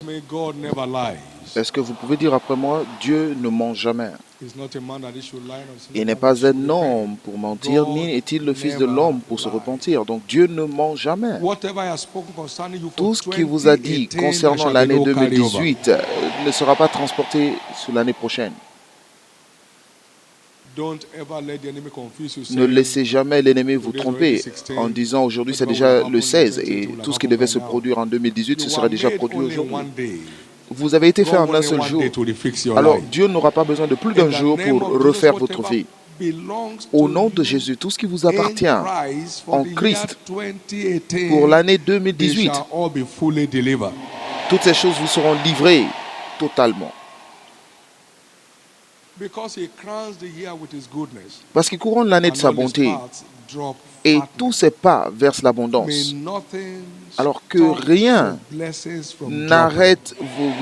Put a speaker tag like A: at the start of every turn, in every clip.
A: me, God never lies.
B: Est-ce que vous pouvez dire après moi, Dieu ne ment jamais?
A: He's not a man that he should lie, nor a son
B: Il
A: of
B: n'est
A: man that he
B: pas
A: should
B: un
A: repent.
B: homme pour mentir,
A: God
B: ni est-il le fils de
A: never
B: l'homme pour se
A: lies.
B: repentir. Donc Dieu ne ment jamais.
A: Whatever I have spoken concerning you for
B: Tout ce qu'il vous a dit
A: 2018, there
B: concernant
A: shall be
B: l'année
A: no carryover.
B: 2018 ne sera pas transporté sur l'année prochaine.
A: Don't ever let the enemy confuse you.
B: Ne laissez jamais l'ennemi vous tromper en disant aujourd'hui c'est déjà le 16 et tout ce qui devait se produire en 2018 ce sera déjà produit aujourd'hui. Vous avez été fait en un seul jour. Alors Dieu n'aura pas besoin de plus d'un jour pour refaire votre vie. Au nom de Jésus, tout ce qui vous appartient en Christ pour l'année 2018, toutes ces choses vous seront livrées totalement. Parce qu'il couronne l'année de sa bonté et tous ses pas versent l'abondance. Alors que rien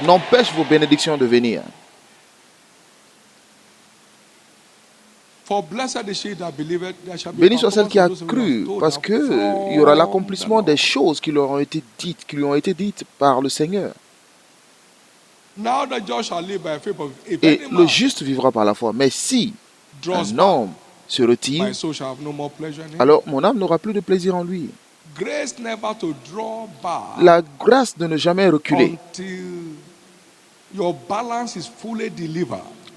B: n'empêche vos bénédictions de venir. Béni soit celle qui a cru, parce qu'il y aura l'accomplissement des choses qui lui ont été dites par le Seigneur. Et le juste vivra par la foi. Mais si un homme se retire, alors mon âme n'aura plus de plaisir en lui. La grâce de ne jamais reculer.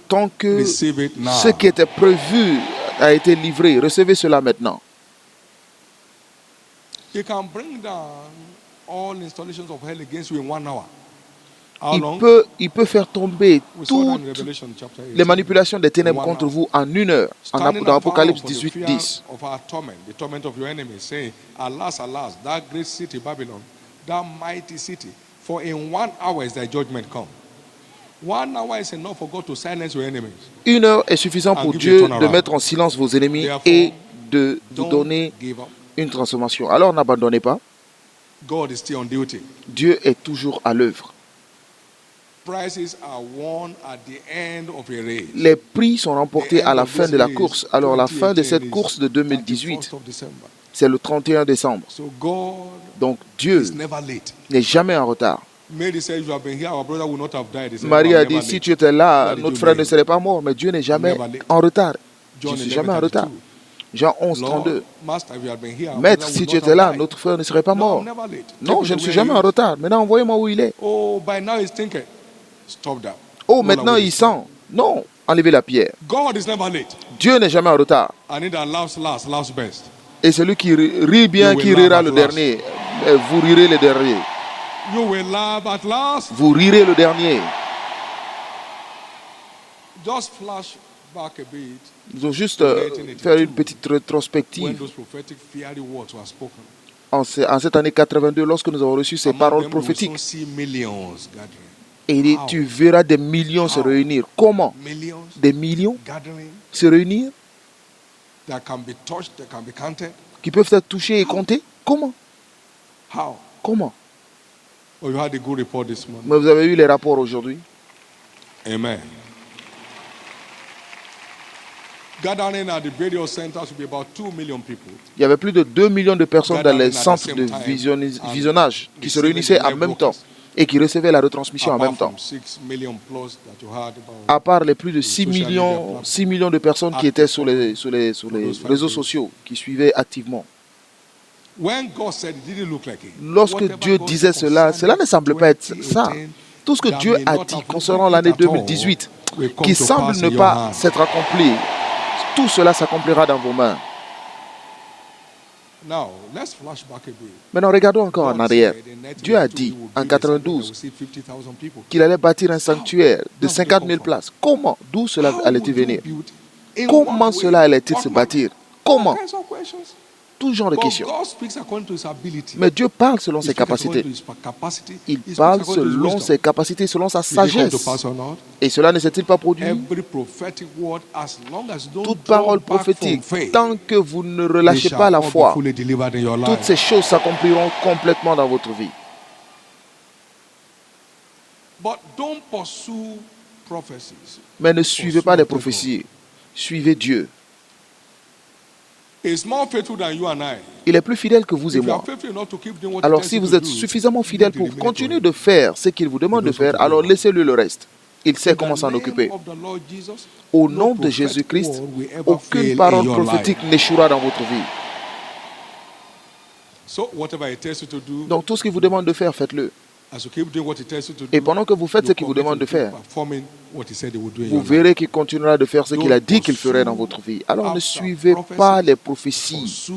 B: Tant que ce qui était prévu a été livré, recevez cela maintenant. Il peut faire tomber toutes les manipulations des ténèbres contre vous en 1 heure, dans Apocalypse 18, 10. Une heure est suffisant pour Dieu de mettre en silence vos ennemis et de vous donner une transformation. Alors n'abandonnez pas. Dieu est toujours à l'œuvre. Les prix sont remportés à la fin de la course. Alors la fin de cette course de 2018, c'est le 31 décembre. Donc Dieu n'est jamais en retard. Marie a dit, si tu étais là, notre frère ne serait pas mort. Mais Dieu n'est jamais en retard. Je ne suis jamais en retard. Jean 11, 32. Maître, si tu étais là, notre frère ne serait pas mort. Non, je ne suis jamais en retard. Maintenant, envoyez-moi où il est. Oh, maintenant il sent. Non, enlevez la pierre. Dieu n'est jamais en retard. Et celui qui rit bien, qui rira le dernier. Vous rirez le dernier. Vous rirez le dernier. Nous allons juste faire une petite rétrospective. En cette année 82, lorsque nous avons reçu ces paroles prophétiques, et tu verras des millions se réunir. Comment? Des millions se réunir qui peuvent être touchés et comptés. Comment? Comment? Mais vous avez eu les rapports aujourd'hui.
A: Amen.
B: Il y avait plus de 2 millions de personnes dans les centres de visionnage qui se réunissaient en même temps et qui recevaient la retransmission en même temps. À part les plus de 6 millions de personnes qui étaient sur les réseaux sociaux, qui suivaient activement. Lorsque Dieu disait cela, cela ne semblait pas être ça. Tout ce que Dieu a dit concernant l'année 2018, qui semble ne pas s'être accompli, tout cela s'accomplira dans vos mains. Maintenant, regardons encore en arrière. Dieu a dit en 92 qu'il allait bâtir un sanctuaire de 50 000 places. Comment? D'où cela allait-il venir? Comment cela allait-il se bâtir? Comment? Tout genre de questions. Mais Dieu parle selon ses capacités. Il parle selon ses capacités, selon sa sagesse. Et cela ne s'est-il pas produit? Toute parole prophétique, tant que vous ne relâchez pas la foi, toutes ces choses s'accompliront complètement dans votre vie. Mais ne suivez pas les prophéties. Suivez Dieu.
A: is more faithful than you and I.
B: Il est plus fidèle que vous et
A: If you are
B: moi.
A: faithful enough to keep doing what he
B: Alors
A: tells
B: si
A: you
B: vous
A: to
B: êtes
A: do,
B: suffisamment
A: leave
B: fidèle
A: the
B: pour
A: remaining
B: continuer
A: to
B: de
A: him.
B: faire ce qu'il vous demande de
A: knows what
B: faire,
A: to do
B: alors
A: about it.
B: laissez-lui le reste. Il sait
A: In
B: comment
A: the
B: s'en
A: name
B: occuper.
A: of the Lord Jesus,
B: Au
A: no
B: nom de
A: prophetic
B: Jésus-Christ,
A: word will ever
B: aucune
A: fail in
B: parole
A: your
B: prophétique
A: life.
B: n'échouera dans votre vie.
A: So whatever he tells you to do,
B: Donc tout ce qu'il vous demande de faire, faites-le.
A: as you keep doing what he tells you to
B: Et
A: do,
B: pendant que vous faites ce
A: you
B: qu'il vous
A: commit
B: demande
A: to
B: de
A: keep
B: faire,
A: performing what he said he would do in
B: vous
A: your life.
B: verrez qu'il continuera de faire ce qu'il a
A: Don't
B: dit qu'il ferait dans
A: pursue
B: votre vie. Alors ne
A: after
B: suivez pas les prophéties,
A: pursue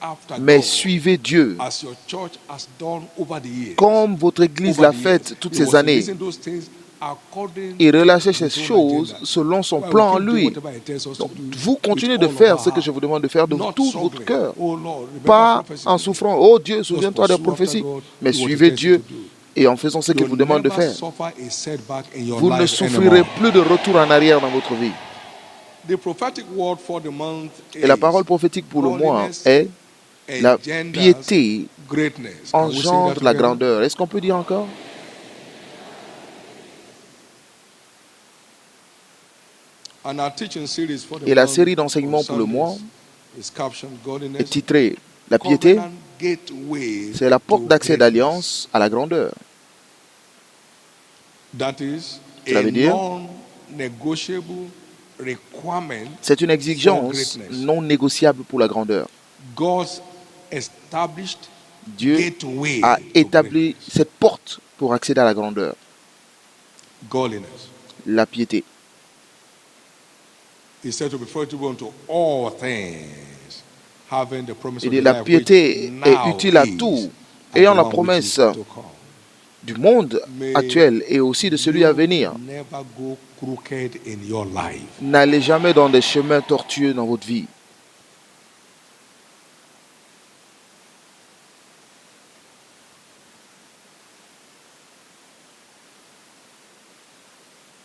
A: after
B: mais
A: God,
B: suivez Dieu,
A: as your church has done over the years.
B: comme votre Église
A: Over
B: l'a
A: the
B: fait
A: years.
B: toutes
A: He
B: ces
A: was
B: années.
A: releasing those things according
B: Et
A: to
B: relâchez ces
A: his own
B: choses
A: agenda.
B: selon son
A: Why we
B: plan en
A: keep doing
B: lui.
A: whatever he tells us
B: Donc,
A: to do
B: vous
A: with
B: continuez de
A: all of
B: faire
A: our
B: ce que je
A: heart.
B: vous demande de faire de
A: Not
B: tout votre
A: struggling.
B: cœur.
A: Oh Lord, remember
B: Pas
A: prophecy
B: en
A: today.
B: souffrant. Oh Dieu,
A: Just
B: souviens-toi des
A: pursue after
B: prophéties.
A: God,
B: Mais
A: do what he
B: suivez
A: tells you to
B: Dieu
A: do.
B: et en faisant ce qu'il
A: You'll
B: vous demande de
A: never
B: faire.
A: suffer a setback in your
B: Vous ne
A: life
B: souffrirez
A: anymore.
B: plus de retour en arrière dans votre vie.
A: The prophetic word for the month
B: Et la
A: is
B: parole prophétique pour le mois
A: godliness
B: est la
A: engenders
B: piété
A: greatness. Can we sing that
B: engendre la
A: together?
B: grandeur. Est-ce qu'on peut dire encore?
A: And our teaching series for the
B: Et la
A: month
B: série d'enseignements
A: on
B: pour le mois
A: Sundays is captioned
B: est
A: Godliness,
B: titrée La piété,
A: Covenant Gateway
B: c'est la porte
A: to
B: d'accès
A: Greatness.
B: d'alliance à la grandeur.
A: That is
B: Cela
A: a
B: veut dire,
A: non-negotiable requirement
B: c'est une
A: for
B: exigence
A: greatness.
B: non négociable pour la grandeur.
A: God's established
B: Dieu
A: gateway
B: a
A: to
B: établi
A: greatness.
B: cette porte pour accéder à la grandeur,
A: Godliness.
B: la piété.
A: He said to be faithful unto all things, having the promise
B: Il
A: of
B: dit,
A: the
B: la
A: life
B: piété
A: which
B: est
A: now
B: utile à
A: is,
B: tout,
A: and
B: ayant
A: the
B: la
A: one which
B: promesse
A: is to come.
B: du monde
A: May
B: actuel et aussi de celui à venir.
A: you never go crooked in your life.
B: N'allez jamais dans des chemins tortueux dans votre vie.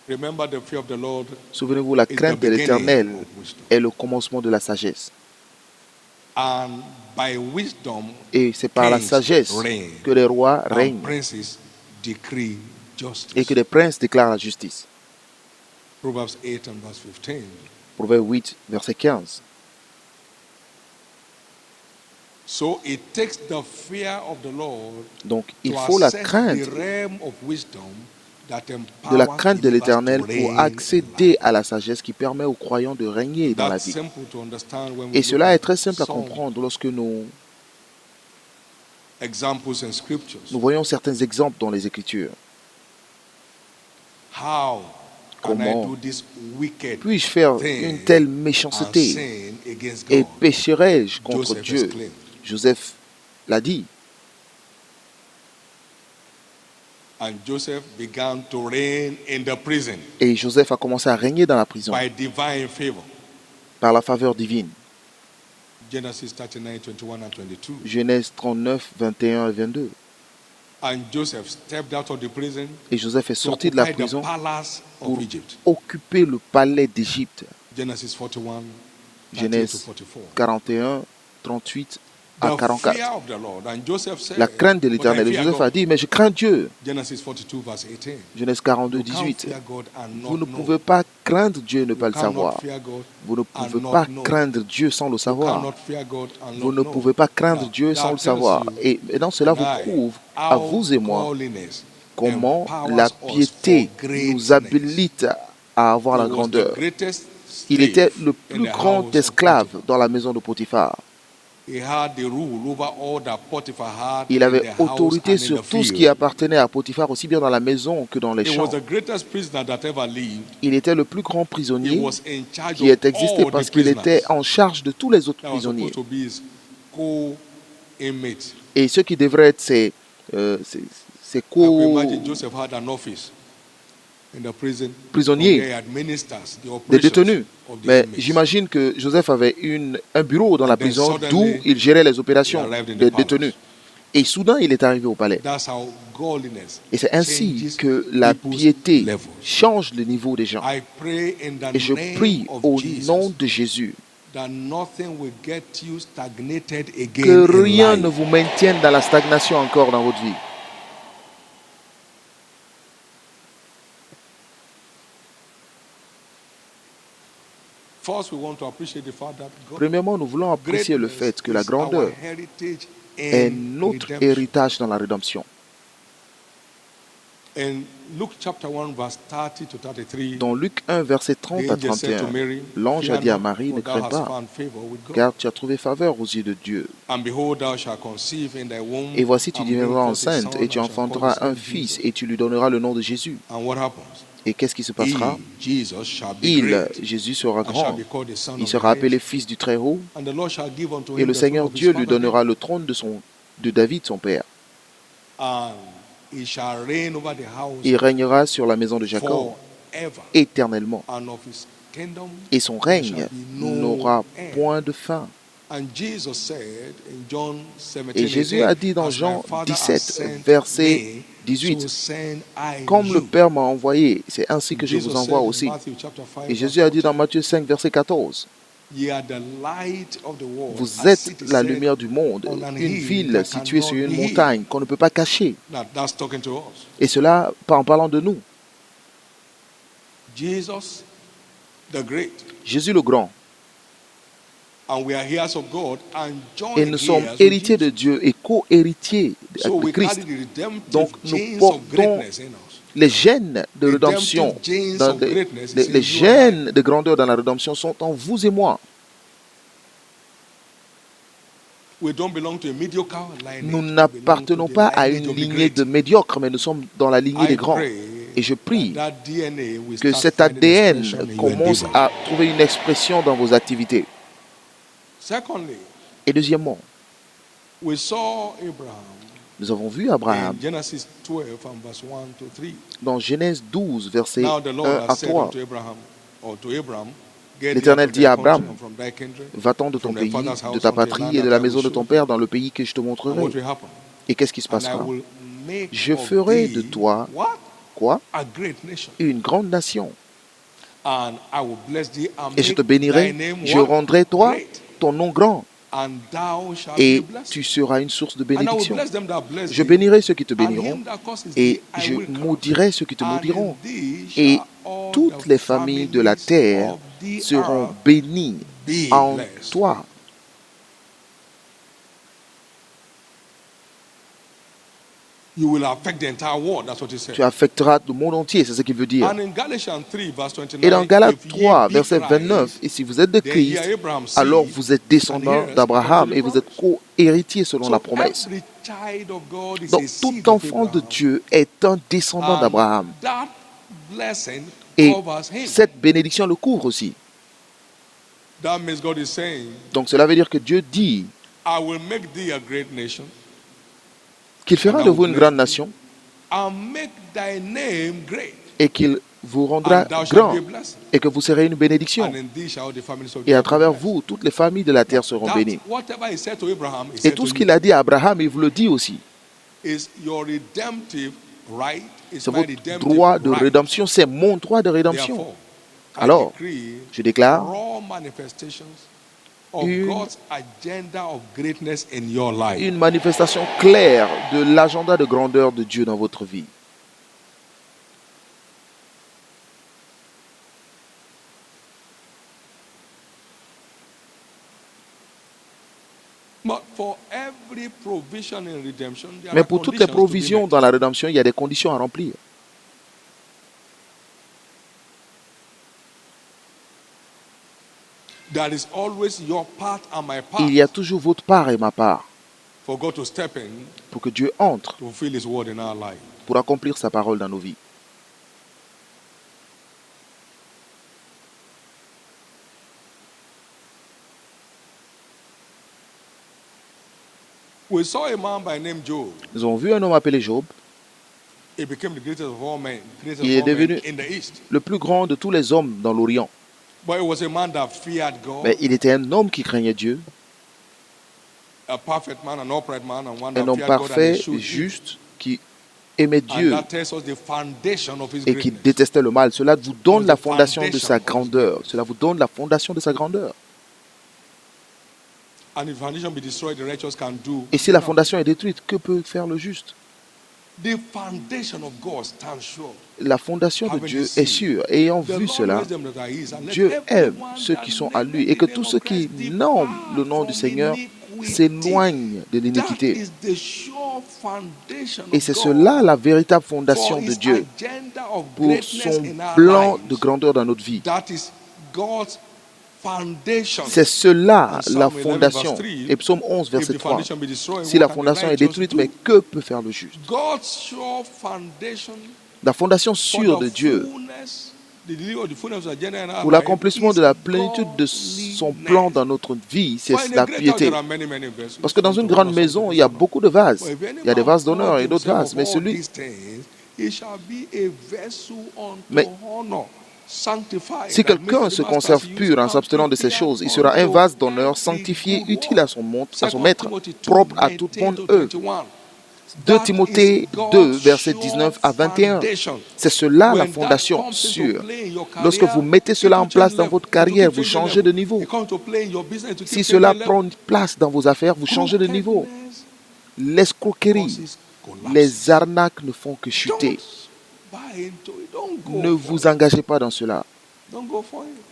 A: Remember, the fear of the Lord
B: Souvenez-vous, la
A: is the
B: crainte de
A: beginning
B: l'Éternel
A: of wisdom.
B: est le commencement de la sagesse.
A: And by wisdom,
B: Et c'est par la
A: kings
B: sagesse
A: reign,
B: que les rois
A: and
B: règnent
A: princes decree
B: et
A: justice.
B: que les princes déclarent la justice.
A: Proverbs 8 and verse 15.
B: Proverbe 8, verset 15.
A: So it takes the fear of the Lord
B: Donc, il
A: to
B: faut la
A: access
B: crainte
A: the realm of wisdom that
B: de la
A: empowers
B: crainte de
A: believers
B: l'Éternel
A: to
B: pour
A: reign in
B: accéder
A: life.
B: à la sagesse qui permet aux croyants de régner dans la
A: That's
B: vie.
A: simple to understand when we
B: Et
A: look
B: cela
A: at
B: est très simple à
A: some
B: comprendre lorsque nous
A: examples in scriptures.
B: voyons certains exemples dans les Écritures.
A: How can I
B: Comment
A: do this wicked
B: puis-je faire
A: thing
B: une telle
A: and
B: méchanceté
A: sin against
B: et
A: God?
B: pécherai-je contre
A: Joseph
B: Dieu?
A: exclaimed.
B: Joseph l'a dit.
A: And Joseph began to reign in the prison
B: Et Joseph a commencé à régner dans la prison
A: by divine favor.
B: par la faveur divine.
A: Genesis 39, 21 and 22.
B: Genèse 39, 21 et 22.
A: And Joseph stepped out of the prison
B: Et Joseph est
A: to
B: sorti de la
A: occupy the
B: prison
A: palace
B: pour
A: of Egypt.
B: occuper le palais d'Égypte.
A: Genesis 41, 38 to
B: Genèse
A: 44.
B: 41, 38 à
A: The
B: 44.
A: fear of the Lord. And Joseph said,
B: La crainte de
A: "But I
B: l'Éternel. Et
A: fear
B: Joseph a
A: God."
B: dit, mais je crains Dieu.
A: Genesis 42, verse 18.
B: Genèse 42,
A: You can't
B: 18.
A: fear God and
B: Vous ne
A: not
B: pouvez
A: know.
B: pas craindre Dieu et ne
A: You
B: pas le
A: cannot
B: savoir.
A: fear God
B: Vous ne
A: and
B: pouvez
A: not
B: pas
A: know.
B: craindre Dieu sans le
A: You
B: savoir.
A: cannot fear God and
B: Vous
A: not
B: ne
A: know.
B: pouvez pas craindre
A: Now,
B: Dieu sans
A: that
B: le
A: tells
B: savoir.
A: you
B: Et maintenant, cela vous
A: and I
B: prouve, à
A: how
B: vous et moi,
A: godliness
B: comment
A: empowers
B: la
A: us
B: piété
A: for
B: nous
A: greatness.
B: habilite à avoir
A: He
B: la
A: was the
B: grandeur.
A: greatest
B: Il était
A: slave
B: le
A: in
B: plus
A: the
B: grand
A: house of
B: esclave
A: Potiphar.
B: dans la maison de Potiphar.
A: He had the rule over all that Potiphar had
B: Il
A: in
B: avait
A: the house
B: autorité
A: and in
B: sur
A: the
B: tout ce qui
A: field.
B: appartenait à Potiphar, aussi bien dans la maison que dans les
A: He was
B: champs.
A: the greatest prisoner that ever lived.
B: Il était le plus grand
A: He
B: prisonnier
A: was in charge
B: qui ait
A: of
B: existé
A: all the
B: parce qu'il était
A: prisoners.
B: en charge de tous les autres
A: That was
B: prisonniers.
A: supposed to be his co-inmate.
B: Et ceux qui devraient être ses
A: I could imagine
B: co-prisonniers,
A: Joseph had an office in the prison from where he administers the
B: des
A: operations
B: détenus.
A: of the
B: Mais
A: inmates.
B: j'imagine que Joseph avait un bureau dans la
A: And then
B: prison
A: suddenly,
B: d'où il gérait les
A: he
B: opérations
A: arrived in the
B: des
A: palace.
B: détenus. Et soudain, il est arrivé au palais.
A: That's how godliness
B: Et c'est ainsi
A: changes
B: que la
A: people's
B: piété
A: levels.
B: change le niveau des gens.
A: I pray in the
B: Et je
A: name
B: prie
A: of
B: au
A: Jesus
B: nom de Jésus
A: that nothing will get you stagnated again
B: que
A: in
B: rien
A: life.
B: ne vous maintienne dans la stagnation encore dans votre vie. Premièrement, nous voulons apprécier le fait que la grandeur est notre héritage dans la rédemption. Dans Luc 1, verset 30 à 31, l'ange a dit à Marie, ne crains pas, car tu as trouvé faveur aux yeux de Dieu. Et voici, tu deviendras enceinte et tu enfanteras un fils et tu lui donneras le nom de Jésus. Et qu'est-ce qui se passera? Jésus sera grand. Il sera appelé fils du Très-Haut. Et le Seigneur Dieu lui donnera le trône de David, son père. Il régnera sur la maison de Jacob éternellement. Et son règne n'aura point de fin. Et Jésus a dit dans Jean 17, verset 18, comme le Père m'a envoyé, c'est ainsi que je vous envoie aussi. Et Jésus a dit dans Matthieu 5, verset 14, vous êtes la lumière du monde, une ville située sur une montagne qu'on ne peut pas cacher. Et cela en parlant de nous. Jésus le grand. Et nous sommes héritiers de Dieu et co-héritiers de Christ. Donc nous portons les gènes de rédemption, les gènes de grandeur dans la rédemption sont en vous et moi. Nous n'appartenons pas à une lignée de médiocres, mais nous sommes dans la lignée des grands. Et je prie que cet ADN commence à trouver une expression dans vos activités. Et deuxièmement, nous avons vu Abraham dans Genèse 12, versets 1 à 3. L'Éternel dit à Abraham, va-t'en de ton pays, de ta patrie et de la maison de ton père dans le pays que je te montrerai. Et qu'est-ce qui se passera? Je ferai de toi, quoi? Une grande nation. Et je te bénirai, je rendrai toi ton nom grand. Et tu seras une source de bénédiction. Je bénirai ceux qui te béniront et je maudirai ceux qui te maudiront. Et toutes les familles de la terre seront bénies en toi. Tu affecteras le monde entier, c'est ce qu'il veut dire. Et dans Galates 3, verset 29, et si vous êtes de Christ, alors vous êtes descendants d'Abraham et vous êtes co-héritiers selon la promesse. Donc tout enfant de Dieu est un descendant d'Abraham. Et cette bénédiction le couvre aussi. Donc cela veut dire que Dieu dit qu'il fera de vous une grande nation et qu'il vous rendra grand et que vous serez une bénédiction. Et à travers vous, toutes les familles de la terre seront bénies. Et tout ce qu'il a dit à Abraham, il vous le dit aussi. C'est votre droit de rédemption, c'est mon droit de rédemption. Alors, je déclare une manifestation claire de l'agenda de grandeur de Dieu dans votre vie. Mais pour toutes les provisions dans la rédemption, il y a des conditions à remplir. Il y a toujours votre part et ma part pour que Dieu entre pour accomplir sa parole dans nos vies. Nous avons vu un homme appelé Job. Il est devenu le plus grand de tous les hommes dans l'Orient. Mais il était un homme qui craignait Dieu. Un homme parfait, juste, qui aimait Dieu et qui détestait le mal. Cela vous donne la fondation de sa grandeur. Cela vous donne la fondation de sa grandeur. Et si la fondation est détruite, que peut faire le juste?
A: The foundation of God stands sure.
B: La fondation de Dieu est sûre. Ayant vu cela, Dieu aime ceux qui sont à lui et que tous ceux qui nomment le nom du Seigneur s'éloignent de l'iniquité. Et c'est cela la véritable fondation de Dieu pour son plan de grandeur dans notre vie. C'est cela la fondation. Et Psaume 11, verset 3. Si la fondation est détruite, mais que peut faire le juste? La fondation sûre de Dieu pour l'accomplissement de la plénitude de son plan dans notre vie, c'est la piété. Parce que dans une grande maison, il y a beaucoup de vases. Il y a des vases d'honneur et d'autres vases. Mais si quelqu'un se conserve pur en s'abstenant de ces choses, il sera un vase d'honneur sanctifié, utile à son maître, propre à toute bonne œuvre. 2 Timothée 2, versets 19 à 21. C'est cela la fondation sûre. Lorsque vous mettez cela en place dans votre carrière, vous changez de niveau. Si cela prend place dans vos affaires, vous changez de niveau. L'escroquerie, les arnaques ne font que chuter. Ne vous engagez pas dans cela. Ne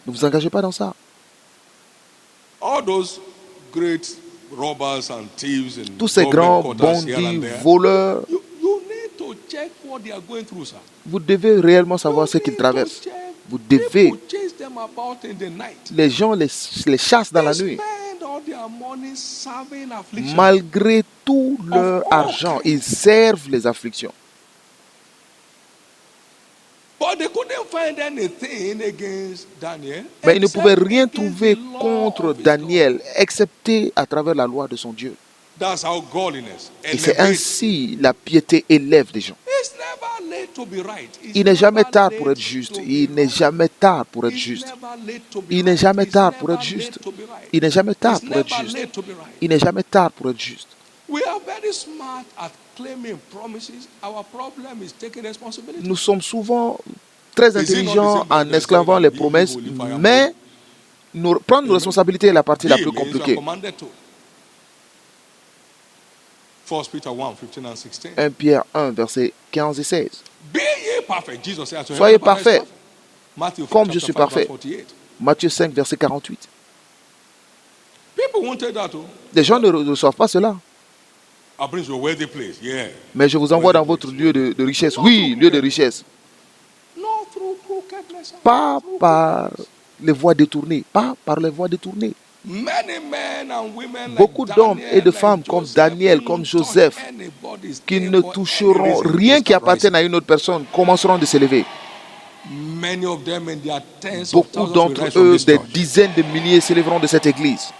B: vous engagez pas dans ça. Tous ces grands bandits, voleurs, vous devez réellement savoir ce qu'ils traversent. Vous devez. Les gens les chassent dans la nuit. Malgré tout leur argent, ils servent les afflictions. Mais ils ne pouvaient rien trouver contre Daniel, excepté à travers la loi de son Dieu. Et c'est ainsi la piété élève des gens. Il n'est jamais tard pour être juste. Il n'est jamais tard pour être juste. Il n'est jamais tard pour être juste. Il n'est jamais tard pour être juste. Il n'est jamais tard pour être juste. Nous sommes souvent très intelligents en esclavant les promesses, mais prendre nos responsabilités est la partie la plus compliquée. 1 Pierre 1, versets 15 et 16. Soyez parfaits, comme je suis parfait. Matthieu 5, verset 48. Les gens ne reçoivent pas cela. Mais je vous envoie dans votre lieu de richesse. Oui, lieu de richesse. Pas par les voies détournées. Pas par les voies détournées. Beaucoup d'hommes et de femmes comme Daniel, comme Joseph, qui ne toucheront rien qui appartienne à une autre personne, commenceront de s'élever. Beaucoup d'entre eux, des dizaines de milliers, s'élèveront de cette église.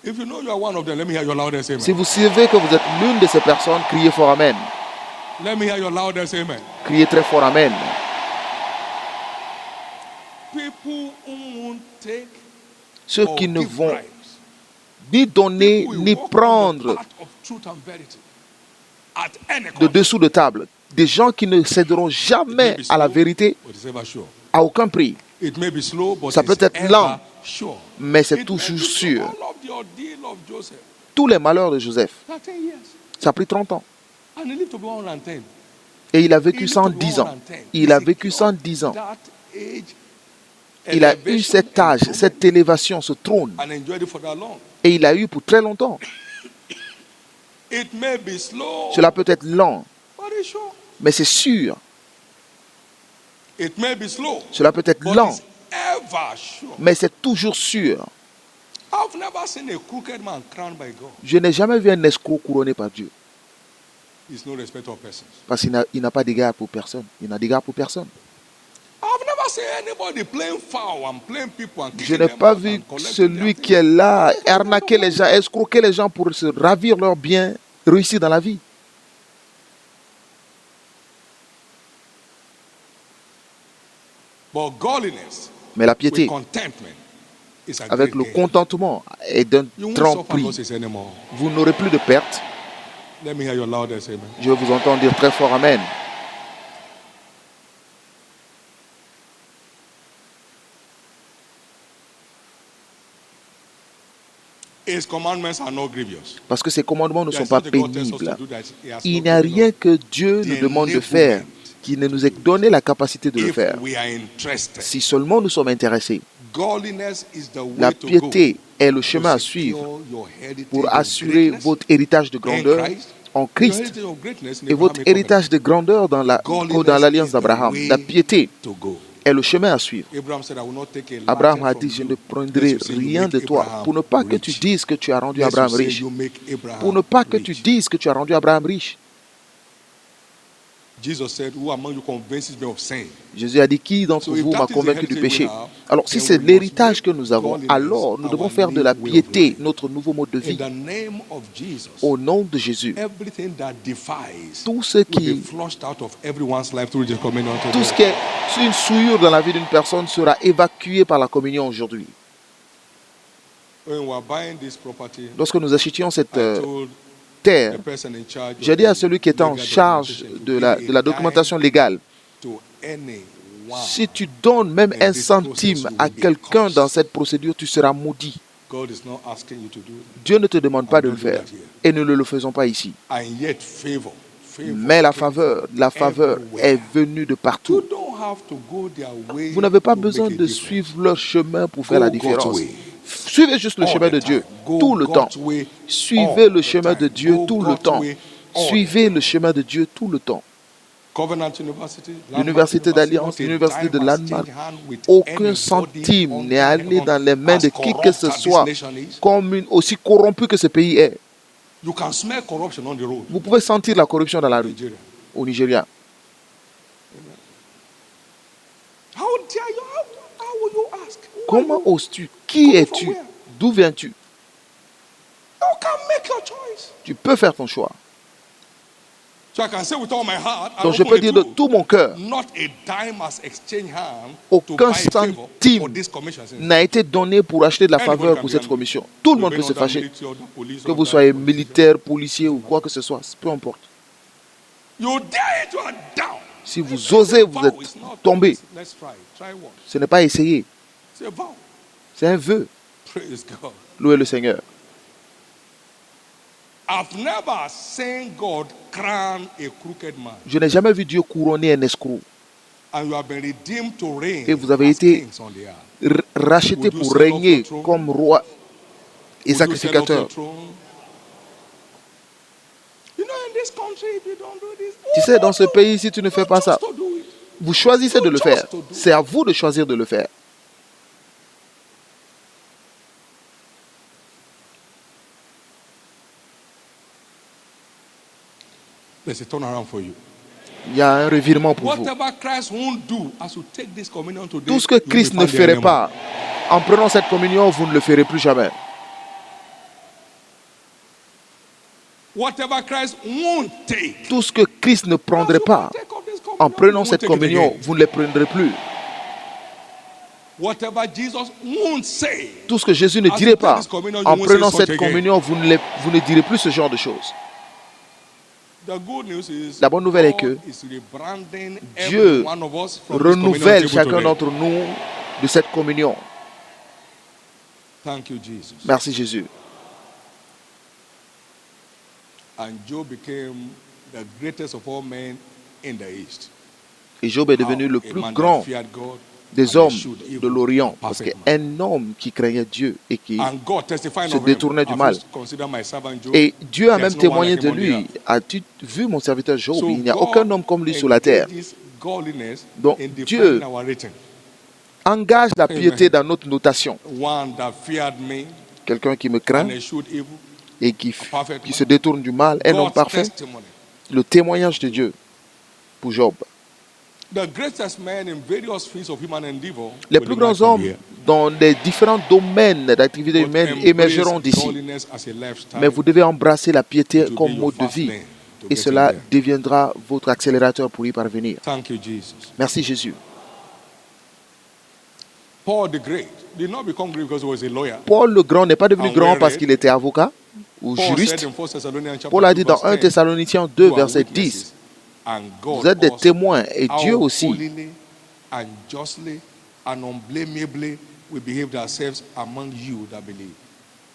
B: Si vous savez que vous êtes l'une de ces personnes, criez fort Amen. Criez très fort Amen. Ceux qui ne vont ni donner ni prendre de dessous de table. Des gens qui ne céderont jamais à la vérité à aucun prix. Ça peut être lent, mais c'est toujours sûr. Tous les malheurs de Joseph, ça a pris 30 ans. Et il a vécu 110 ans. Il a vécu 110 ans. Il a eu cet âge, cette élévation, ce trône. Et il a eu pour très longtemps. Cela peut être lent, mais c'est sûr. Cela peut être lent, mais c'est toujours sûr. Je n'ai jamais vu un escroc couronné par Dieu. Parce qu'il n'a pas d'égard pour personne. Il n'a d'égard pour personne. Je n'ai pas vu celui qui est là, arnaquer les gens, escroquer les gens pour se ravir leurs biens, réussir dans la vie. Mais la piété, avec le contentement, est d'un grand prix. Vous n'aurez plus de pertes. Je vous entends dire très fort Amen.
A: His commandments are not grievous.
B: Parce que ses commandements ne sont pas
A: There's nothing God tells us
B: pénibles.
A: to do that He has
B: Il
A: not
B: n'y a
A: given
B: rien
A: us.
B: que Dieu nous demande de faire qui ne nous ait donné la capacité de le
A: If
B: faire.
A: we are interested,
B: Si seulement nous sommes intéressés.
A: godliness is the way
B: La
A: to
B: piété
A: go
B: est le
A: to
B: chemin à
A: secure
B: suivre
A: your heritage
B: pour
A: of
B: assurer
A: greatness
B: votre héritage de
A: in
B: grandeur
A: Christ,
B: en
A: your
B: Christ
A: heritage of greatness in
B: et votre
A: Abrahamic
B: héritage de grandeur dans
A: Godliness
B: l'alliance
A: is the
B: d'Abraham.
A: way
B: La piété
A: to go.
B: est le chemin à suivre.
A: Abraham said, I will not take a
B: Abraham
A: latin
B: a
A: from
B: dit, je
A: you,
B: ne prendrai
A: lest you say you
B: rien
A: make
B: de toi
A: Abraham
B: pour ne pas que tu
A: rich.
B: dises que tu as rendu
A: Lest
B: Abraham
A: you say
B: riche.
A: you make Abraham
B: Pour ne pas que tu
A: rich.
B: dises que tu as rendu Abraham riche.
A: Jesus said, who among you convinces me of sin?
B: Jésus a dit, qui d'entre
A: So if
B: vous
A: that
B: m'a
A: is the
B: convaincu du
A: heritage we
B: péché?
A: have,
B: Alors, si
A: then
B: c'est
A: we must
B: l'héritage
A: make
B: que nous avons,
A: godliness
B: alors nous devons
A: our
B: faire de la
A: new way of
B: piété
A: life.
B: notre nouveau mode de
A: In
B: vie.
A: the name of Jesus,
B: Au nom de Jésus,
A: everything that defies
B: tout ce
A: will be
B: qui,
A: flushed out of everyone's life through the communion
B: tout ce
A: today.
B: qui est une souillure dans la vie d'une personne sera évacué par la communion aujourd'hui.
A: When we were buying this property,
B: Lorsque nous achetions cette
A: I told
B: terre,
A: the person in charge
B: j'ai dit à celui qui était en
A: legal
B: charge
A: documentation
B: de
A: to
B: la
A: give a
B: documentation
A: dime
B: légale,
A: to anyone.
B: si tu donnes même
A: in
B: un
A: this
B: centime
A: process, you
B: à
A: will be
B: quelqu'un dans
A: cursed.
B: cette procédure, tu seras maudit.
A: God is not asking you to do it.
B: Dieu ne te demande pas
A: And
B: de le
A: don't do
B: faire.
A: that here.
B: Et nous ne le faisons pas ici.
A: And yet favor
B: Mais la
A: came
B: faveur
A: from
B: est
A: everywhere.
B: venue de
A: You
B: partout.
A: don't have to go their way
B: Vous n'avez pas
A: to
B: besoin
A: make a
B: de
A: difference.
B: suivre leur chemin pour faire
A: Go
B: la
A: God's
B: différence.
A: way.
B: Suivez juste le
A: All
B: chemin
A: the
B: de Dieu
A: time. Go
B: tout le temps.
A: God's way
B: Suivez
A: all
B: le
A: the
B: chemin de
A: time.
B: Dieu
A: Go
B: tout le
A: God's
B: temps.
A: way all the
B: Suivez le chemin de Dieu tout le temps.
A: Covenant University,
B: L'université d'Alliance, l'université de Landmark, aucun centime n'est allé dans les mains de qui que ce soit comme aussi corrompu que ce pays est.
A: You can smell corruption on the road.
B: Vous pouvez sentir la corruption dans la rue
A: Nigeria.
B: au Nigeria.
A: How dare you? How will you ask? Who are
B: Comment
A: you?
B: oses-tu? Qui
A: Coming
B: es-tu?
A: from where?
B: D'où viens-tu?
A: You can make your choice.
B: Tu peux faire ton choix.
A: So I can say with all my heart, I
B: Donc je peux dire de tout mon cœur,
A: not a dime has exchanged hand
B: aucun
A: to buy a favor for
B: centime
A: this commission.
B: n'a été donné pour acheter de la
A: Anybody
B: faveur
A: can
B: pour
A: be
B: cette
A: angry.
B: commission. Tout le monde peut se fâcher. Que vous soyez militaire, policier ou quoi que ce soit, peu importe.
A: You dare it, you are down.
B: Si vous osez, vous êtes tombé.
A: Let's try. Try what?
B: Ce n'est pas essayer,
A: It's a vow.
B: c'est un vœu.
A: Praise God.
B: Louez le Seigneur.
A: I've never seen God crown a crooked man.
B: Je n'ai jamais vu Dieu couronner un escroc.
A: And you have been redeemed to reign
B: Et vous avez
A: as
B: été
A: kings on the earth.
B: Racheté
A: Would you
B: pour
A: sell off
B: régner
A: your throne?
B: comme roi et
A: Would you sell off
B: sacrificateur.
A: your throne? You know, in this country, if you don't do this,
B: Tu sais, dans ce pays, si tu ne fais pas ça,
A: to do it.
B: vous choisissez de le faire. C'est à vous de choisir de le faire.
A: There's a turnaround for you.
B: Il y a un revirement pour vous.
A: Whatever Christ won't do, as you take this communion today,
B: Tout ce que
A: you will
B: Christ
A: be
B: ne
A: found there
B: ferait
A: anymore.
B: pas, en prenant cette communion, vous ne le ferez plus jamais.
A: Whatever Christ won't take,
B: Tout ce que Christ ne prendrait pas, en prenant cette communion, vous ne le prendrez plus.
A: Whatever Jesus won't say,
B: Tout ce que Jésus ne dirait pas, en prenant cette communion, vous ne direz plus ce genre de choses.
A: the good news is
B: La bonne nouvelle est que
A: God is rebranding
B: Dieu
A: every one of us from this communion
B: renouvelle
A: table
B: chacun
A: today.
B: d'entre nous de cette communion.
A: Thank you, Jesus.
B: Merci Jésus.
A: And Job became the greatest of all men in the East.
B: Et Job est devenu le
A: A
B: plus
A: man
B: grand
A: that feared God
B: des
A: and
B: hommes
A: eschewed evil,
B: de l'Orient.
A: a
B: Parce
A: perfect man.
B: qu'un homme qui craignait Dieu et qui
A: And God testifying
B: se
A: of him,
B: détournait du
A: "I've
B: mal.
A: considered my servant Job."
B: Et Dieu a
A: There's
B: même
A: no one
B: témoigné
A: like
B: de
A: him on the
B: lui.
A: earth.
B: As-tu vu mon serviteur Job?
A: So
B: Il n'y a
A: God
B: aucun homme comme lui sur la terre.
A: engages godliness
B: Donc,
A: in
B: Dieu
A: defining our rating.
B: Engage la piété
A: Amen.
B: dans notre notation.
A: One that feared me
B: Quelqu'un qui me craint
A: and eschewed evil,
B: et qui
A: perfect man.
B: se détourne du mal, un homme
A: God's
B: parfait.
A: testimony.
B: Le témoignage de Dieu pour Job.
A: The greatest men in various fields of human endeavor
B: Les
A: will
B: plus
A: emerge
B: grands
A: from
B: hommes
A: here.
B: dans les différents domaines d'activité
A: But
B: humaine
A: embrace
B: émergeront d'ici.
A: godliness as a lifestyle.
B: Mais vous devez embrasser la piété
A: It will
B: comme
A: be
B: mode
A: your
B: de vie.
A: fast lane to
B: Et
A: get
B: cela
A: in there.
B: deviendra votre accélérateur pour y parvenir.
A: Thank you, Jesus.
B: Merci Jésus.
A: Paul the Great did not become great because he was a lawyer.
B: Paul le Grand n'est pas devenu
A: And
B: grand
A: well
B: parce
A: read.
B: qu'il était avocat ou
A: Paul said
B: juriste.
A: in 1 Thessalonians chapter
B: Paul a
A: 2,
B: dit dans
A: verse
B: 1
A: 10,
B: Thessaloniciens 2,
A: "You are
B: verset 10,
A: witnesses, and God
B: vous êtes des
A: also,
B: témoins et Dieu
A: how
B: aussi
A: holily and justly and unblameably we behaved ourselves among you that believe."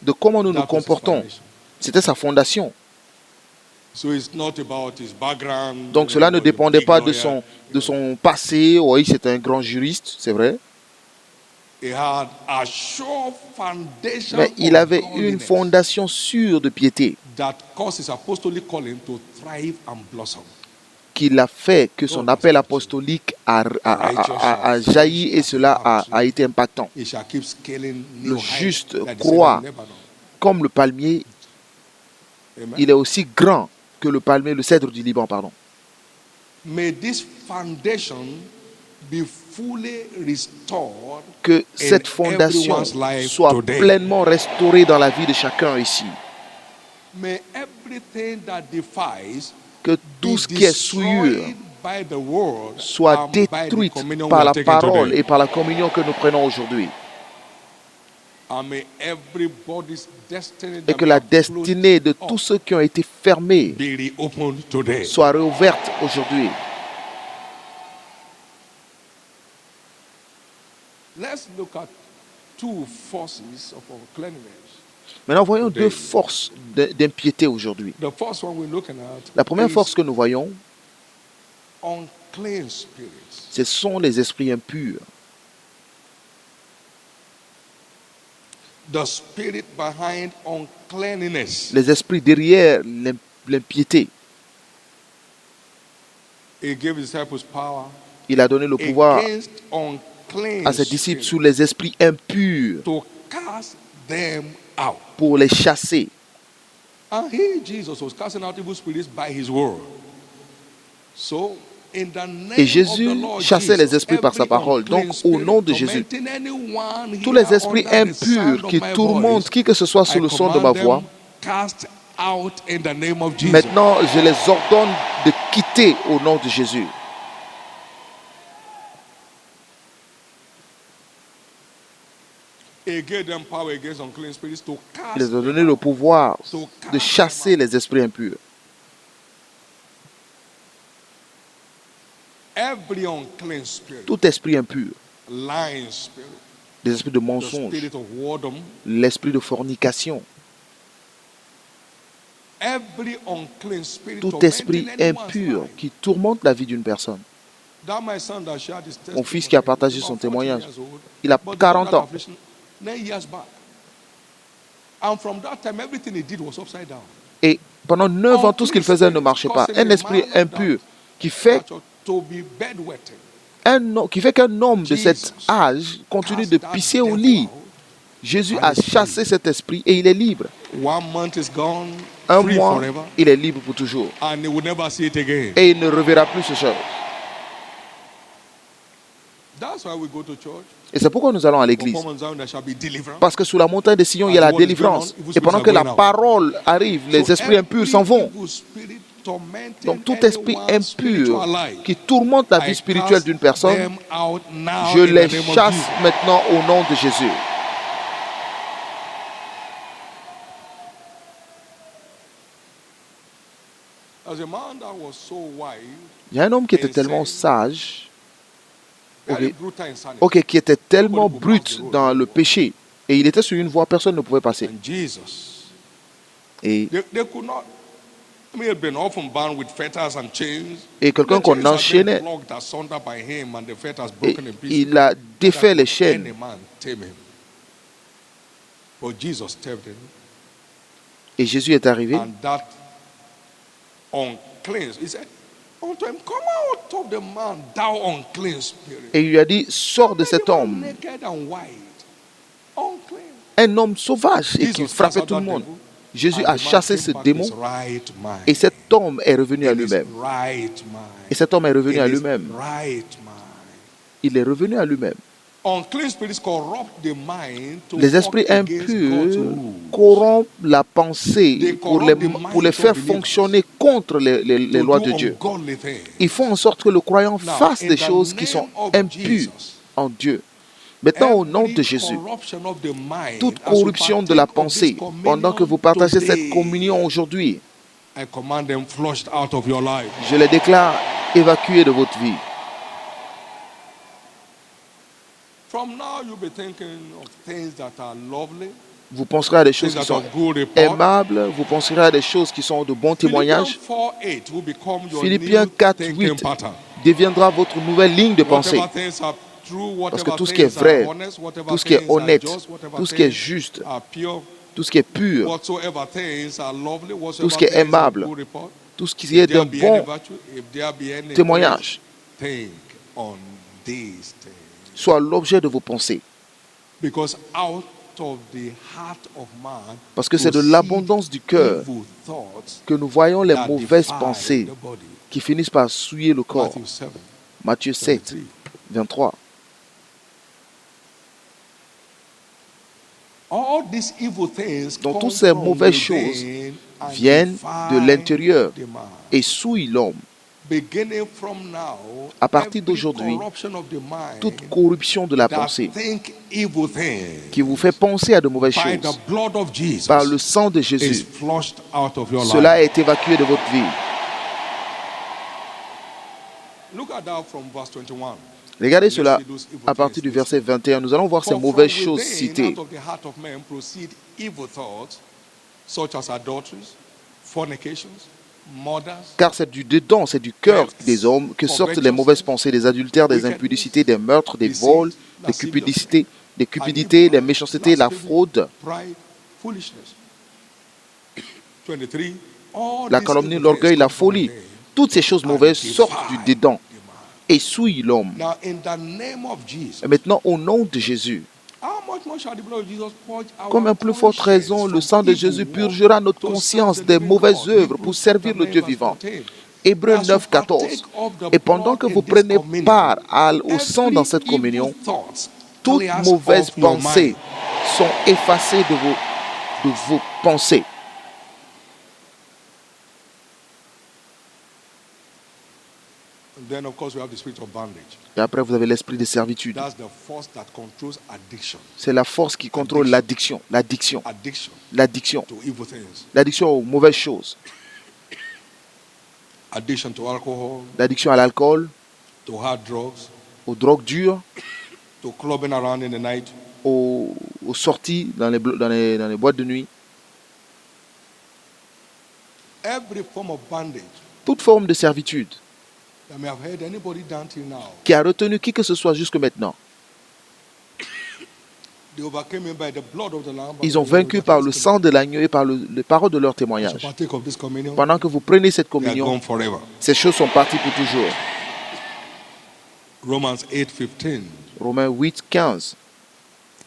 B: de comment nous nous
A: That was his
B: comportons.
A: foundation.
B: C'était sa fondation.
A: So it's not about his background.
B: Donc cela ne
A: was a
B: dépendait
A: big
B: pas
A: lawyer,
B: de son passé. Oui, c'était un grand juriste, c'est vrai.
A: He had a sure foundation
B: Mais il
A: of
B: avait une
A: godliness
B: fondation sûre de piété
A: that caused his apostolic calling to thrive and blossom.
B: qui l'a fait que son appel apostolique a jailli et cela a été impactant.
A: He shall keep scaling
B: Le
A: new heights
B: juste
A: that the
B: croit,
A: sinner never know.
B: comme le palmier,
A: Amen.
B: il est aussi grand que le palmier, le cèdre du Liban, pardon.
A: May this foundation be fully restored
B: Que
A: in
B: cette fondation
A: everyone's life
B: soit
A: today.
B: pleinement restaurée dans la vie de chacun ici.
A: May everything that defies
B: Que tout
A: be
B: ce qui est souillure
A: destroyed by the word
B: soit
A: and by the
B: détruite
A: communion
B: par
A: we are
B: la
A: taking
B: parole
A: today.
B: et par la communion que nous prenons aujourd'hui.
A: And may everybody's destiny
B: Et
A: that
B: que
A: we
B: la
A: have closed
B: destinée de
A: up
B: tous ceux qui ont été fermés
A: be reopened today.
B: soit réouverte aujourd'hui.
A: Let's look at two forces of uncleanness.
B: Maintenant, voyons deux forces d'impiété aujourd'hui.
A: The first one we're looking at
B: La première
A: is
B: force que nous voyons,
A: unclean spirits.
B: ce sont les esprits impurs.
A: The spirit behind uncleanliness.
B: Les esprits derrière l'impiété.
A: He gave his disciples power
B: Il a donné le pouvoir
A: against unclean
B: à ses disciples
A: spirits
B: sous les esprits impurs
A: to cast them out.
B: pour les chasser.
A: And he, Jesus, was casting out evil spirits by his word. So, in the name
B: Et
A: of
B: Jésus
A: the Lord
B: chassait les
A: Jesus,
B: esprits par sa
A: every
B: parole.
A: unclean
B: Donc, au
A: spirit
B: nom de Jésus,
A: tormenting anyone
B: tous
A: here
B: les esprits
A: under the sound
B: impurs
A: of
B: qui
A: my
B: tourmentent
A: voice,
B: qui que ce soit sous
A: I
B: le son de ma
A: command
B: voix,
A: them cast out in the name of Jesus.
B: maintenant, je les ordonne de quitter au nom de Jésus.
A: He gave them power against unclean spirits to
B: Il les
A: cast
B: a donné le pouvoir
A: to
B: de
A: cast
B: chasser les esprits impurs.
A: every unclean spirit,
B: Tout esprit impur,
A: lying spirit,
B: des esprits de
A: the
B: mensonge,
A: spirit of whoredom,
B: l'esprit de fornication,
A: every unclean spirit
B: tout
A: tormenting
B: esprit
A: anyone's
B: impur
A: life.
B: qui tourmente la vie d'une personne.
A: That my son that shared his
B: Mon fils qui a partagé
A: testimony,
B: son
A: about 40
B: témoignage,
A: years old,
B: il a
A: but he
B: 40
A: got that
B: ans.
A: affliction 9 years back. And from that time, everything he did was upside down.
B: Et pendant 9 ans, tout ce qu'il faisait ne marchait pas. Un esprit impur qui fait
A: To be bedwetting.
B: qui fait qu'un homme de cet âge continue de pisser au lit. Jésus a chassé cet esprit et il est libre.
A: 1 month is gone,
B: Un
A: free
B: mois,
A: forever,
B: il est libre pour toujours.
A: and he will never see it again.
B: Et il ne reverra plus ce chose.
A: That's why we go to church.
B: Et c'est pourquoi nous allons à l'église.
A: Upon Mount Zion, there shall be deliverance.
B: Parce que sous la montagne de Sion, il y a la délivrance. Et pendant que la parole arrive, les esprits impurs s'en vont. Donc tout esprit impur qui tourmente la vie spirituelle d'une personne, je les chasse maintenant au nom de Jésus. Il y a un homme qui était tellement sage, qui était tellement brut dans le péché, et il était sur une voie, personne ne pouvait passer. Et quelqu'un qu'on enchaînait, et il a défait les chaînes. Et Jésus est arrivé. Et il lui a dit, sors de cet homme. Un homme sauvage et qui frappait tout le monde. Jésus a chassé ce démon et cet homme est revenu à lui-même. Et cet homme est revenu à lui-même. Il est revenu à lui-même. Les esprits impurs corrompent la pensée pour les faire fonctionner contre les lois de Dieu. Ils font en sorte que le croyant fasse des choses qui sont impures en Dieu. Maintenant, au nom de Jésus, toute corruption de la pensée, pendant que vous partagez cette communion aujourd'hui, je les déclare évacués de votre vie. Vous penserez à des choses
A: things
B: qui
A: that
B: sont
A: are good report.
B: aimables, vous penserez à des choses qui sont de bons témoignages.
A: Philippians 4:8 will become your
B: Philippiens
A: new
B: 4,
A: thinking
B: 8
A: pattern.
B: deviendra votre nouvelle ligne de pensée.
A: Whatever things are true,
B: Parce que
A: whatever
B: tout ce qui est
A: things are
B: vrai,
A: honest, whatever
B: tout ce qui est
A: things are
B: honnête,
A: just, whatever
B: tout ce qui est
A: things
B: juste,
A: are pure,
B: tout ce qui est pur,
A: whatsoever things are lovely,
B: tout ce
A: whatsoever
B: qui est
A: things are
B: aimable,
A: good report,
B: tout ce qui
A: if
B: est
A: there
B: d'un
A: be any
B: bon
A: virtue, if there be any
B: témoignage,
A: praise, think on these things.
B: soit l'objet de vos pensées.
A: Because out of the heart of man
B: Parce que c'est de
A: proceed
B: l'abondance du cœur
A: evil thoughts
B: que nous voyons les
A: that
B: mauvaises
A: defile
B: pensées
A: the body.
B: qui finissent par souiller le corps.
A: Matthew 7,
B: Matthieu 7,
A: 23.
B: 23.
A: All these evil things
B: Donc
A: come
B: toutes ces
A: from
B: mauvaises
A: within
B: choses
A: and
B: viennent de
A: defile
B: l'intérieur
A: the man.
B: et souillent l'homme.
A: Beginning from now,
B: À partir
A: every
B: d'aujourd'hui,
A: corruption of the mind
B: toute corruption de la
A: that
B: pensée
A: think evil things
B: qui vous fait penser à de mauvaises
A: by the
B: choses
A: blood of Jesus
B: par le sang de
A: is
B: Jésus,
A: flushed out of your
B: cela
A: life.
B: est évacué de votre vie.
A: Look at that from verse 21.
B: Regardez
A: Let's
B: cela
A: see those evil
B: à partir
A: things
B: du verset 21. Nous allons voir ces
A: For
B: mauvaises
A: from
B: choses
A: within,
B: citées.
A: out of the heart of man proceed evil thoughts, such as adulteries, fornications, murders,
B: Car c'est du dedans, c'est du cœur des hommes que sortent les mauvaises pensées, des adultères, des impudicités, des meurtres, des vols, des cupidités, des méchancetés, la fraude,
A: pride, foolishness. 23. All
B: la
A: these
B: calomnie,
A: evil
B: l'orgueil,
A: things
B: la
A: come from
B: folie.
A: within
B: Toutes ces choses
A: and
B: mauvaises
A: defile
B: sortent du dedans
A: the man.
B: et souillent l'homme.
A: Now, in the name of Jesus,
B: Et maintenant, au nom de Jésus,
A: how much more shall the blood of Jesus purge our
B: comme à plus forte raison,
A: conscience
B: le
A: from
B: sang de
A: evil
B: Jésus
A: works
B: purgera notre
A: to serve
B: conscience
A: the
B: des
A: living
B: mauvaises
A: God.
B: œuvres pour
A: Hebrews
B: servir
A: chapter
B: le
A: 9,
B: Dieu
A: verse
B: vivant.
A: 14.
B: Hébreux
A: As you
B: 9, 14.
A: partake of the
B: Et pendant
A: blood
B: que
A: in
B: vous
A: this
B: prenez
A: communion,
B: part au sang dans cette
A: every evil
B: communion,
A: thoughts
B: toutes
A: clears
B: mauvaises
A: off your
B: pensées
A: mind.
B: sont effacées de vos pensées.
A: And then, of course, we have the spirit of bondage.
B: Et après, vous avez l'esprit de servitude.
A: That's the force that controls addiction.
B: C'est la force qui contrôle l'addiction. L'addiction.
A: Addiction
B: L'addiction.
A: to evil things.
B: L'addiction aux mauvaises choses.
A: Addiction to alcohol,
B: L'addiction à l'alcool,
A: to hard drugs,
B: aux drogues dures,
A: to clubbing around in the night,
B: aux sorties dans les boîtes de nuit.
A: every form of bondage
B: Toute forme de servitude
A: that may have held anybody down till now.
B: qui a retenu qui que ce soit jusque maintenant.
A: They overcame him by the blood of the Lamb.
B: Ils ont vaincu par le sang de l'agneau et par les paroles de leur
A: As you
B: témoignage.
A: partake of this communion,
B: Pendant que vous prenez cette
A: they are
B: communion,
A: gone forever.
B: ces choses sont parties pour toujours.
A: Romans 8:15.
B: Romains 8, 15.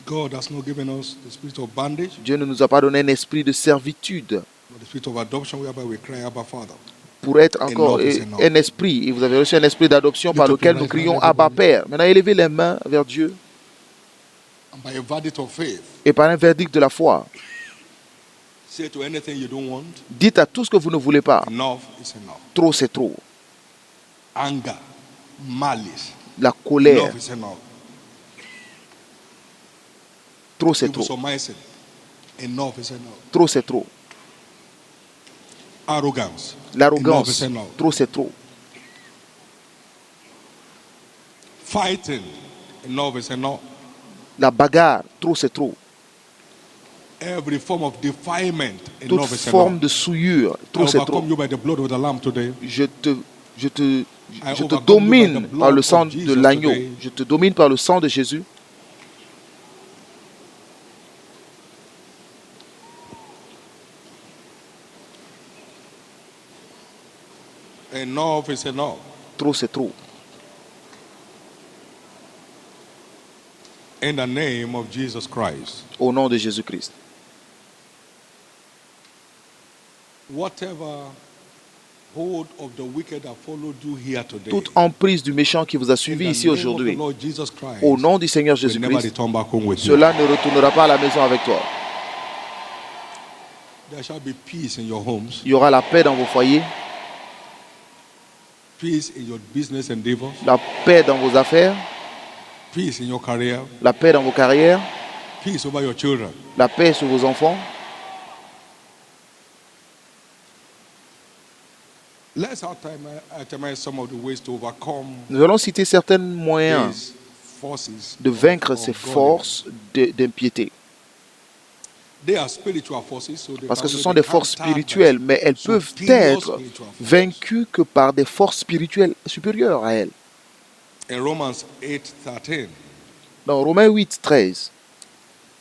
A: God has not given us the spirit of bondage,
B: Dieu ne nous a pas donné un esprit de servitude
A: but the spirit of adoption, whereby we cry, Abba, Father.
B: pour être encore un esprit. Et vous avez reçu un esprit d'adoption par lequel nous crions Abba Père. Maintenant, élevez les mains vers Dieu
A: And by a verdict of faith,
B: et par un verdict de la foi,
A: say to anything you don't want,
B: dites à tout ce que vous ne voulez pas.
A: enough is enough.
B: Trop, c'est trop.
A: Anger, malice,
B: La colère,
A: enough is enough.
B: trop, c'est
A: Evil
B: trop.
A: surmising, enough is enough.
B: Trop, c'est trop.
A: Arrogance, enough
B: L'arrogance,
A: is enough.
B: trop, c'est trop.
A: Fighting, enough is enough.
B: La bagarre, trop, c'est trop.
A: Every form of defilement,
B: Toute
A: enough is
B: forme
A: enough.
B: de souillure,
A: I
B: trop, c'est trop.
A: overcome you by the blood of the Lamb today.
B: Je te
A: overcome you
B: domine
A: by the blood
B: par le
A: of
B: sang
A: Jesus
B: de l'agneau.
A: today.
B: Je te domine par le sang de Jésus.
A: Enough is enough.
B: Trop, c'est trop.
A: In the name of Jesus Christ.
B: Au nom de Jésus-Christ.
A: Whatever hold of the wicked that followed you here today,
B: Toute emprise du méchant qui vous a
A: in
B: suivi
A: the
B: ici
A: name of the
B: aujourd'hui,
A: Lord Jesus Christ,
B: au nom du Seigneur
A: will never
B: Jésus-Christ,
A: return back home with you.
B: cela ne retournera pas à la maison avec toi.
A: There shall be peace in your homes,
B: Il y aura la paix dans vos foyers,
A: peace in your business endeavors,
B: la paix dans vos affaires,
A: peace in your career,
B: la paix dans vos carrières,
A: peace over your children.
B: la paix sur vos enfants.
A: Let's itemize some of the ways to overcome
B: Nous allons citer certains moyens
A: these forces
B: de vaincre
A: of
B: ces
A: ungodliness.
B: forces d'impiété.
A: They are spiritual forces, so they
B: Parce
A: can
B: que ce
A: only
B: sont
A: be
B: des forces
A: countered by
B: spirituelles, mais elles peuvent
A: superior
B: être
A: spiritual forces.
B: vaincues que par des forces spirituelles supérieures à elles.
A: In Romans 8:13,
B: Dans Romains 8, 13,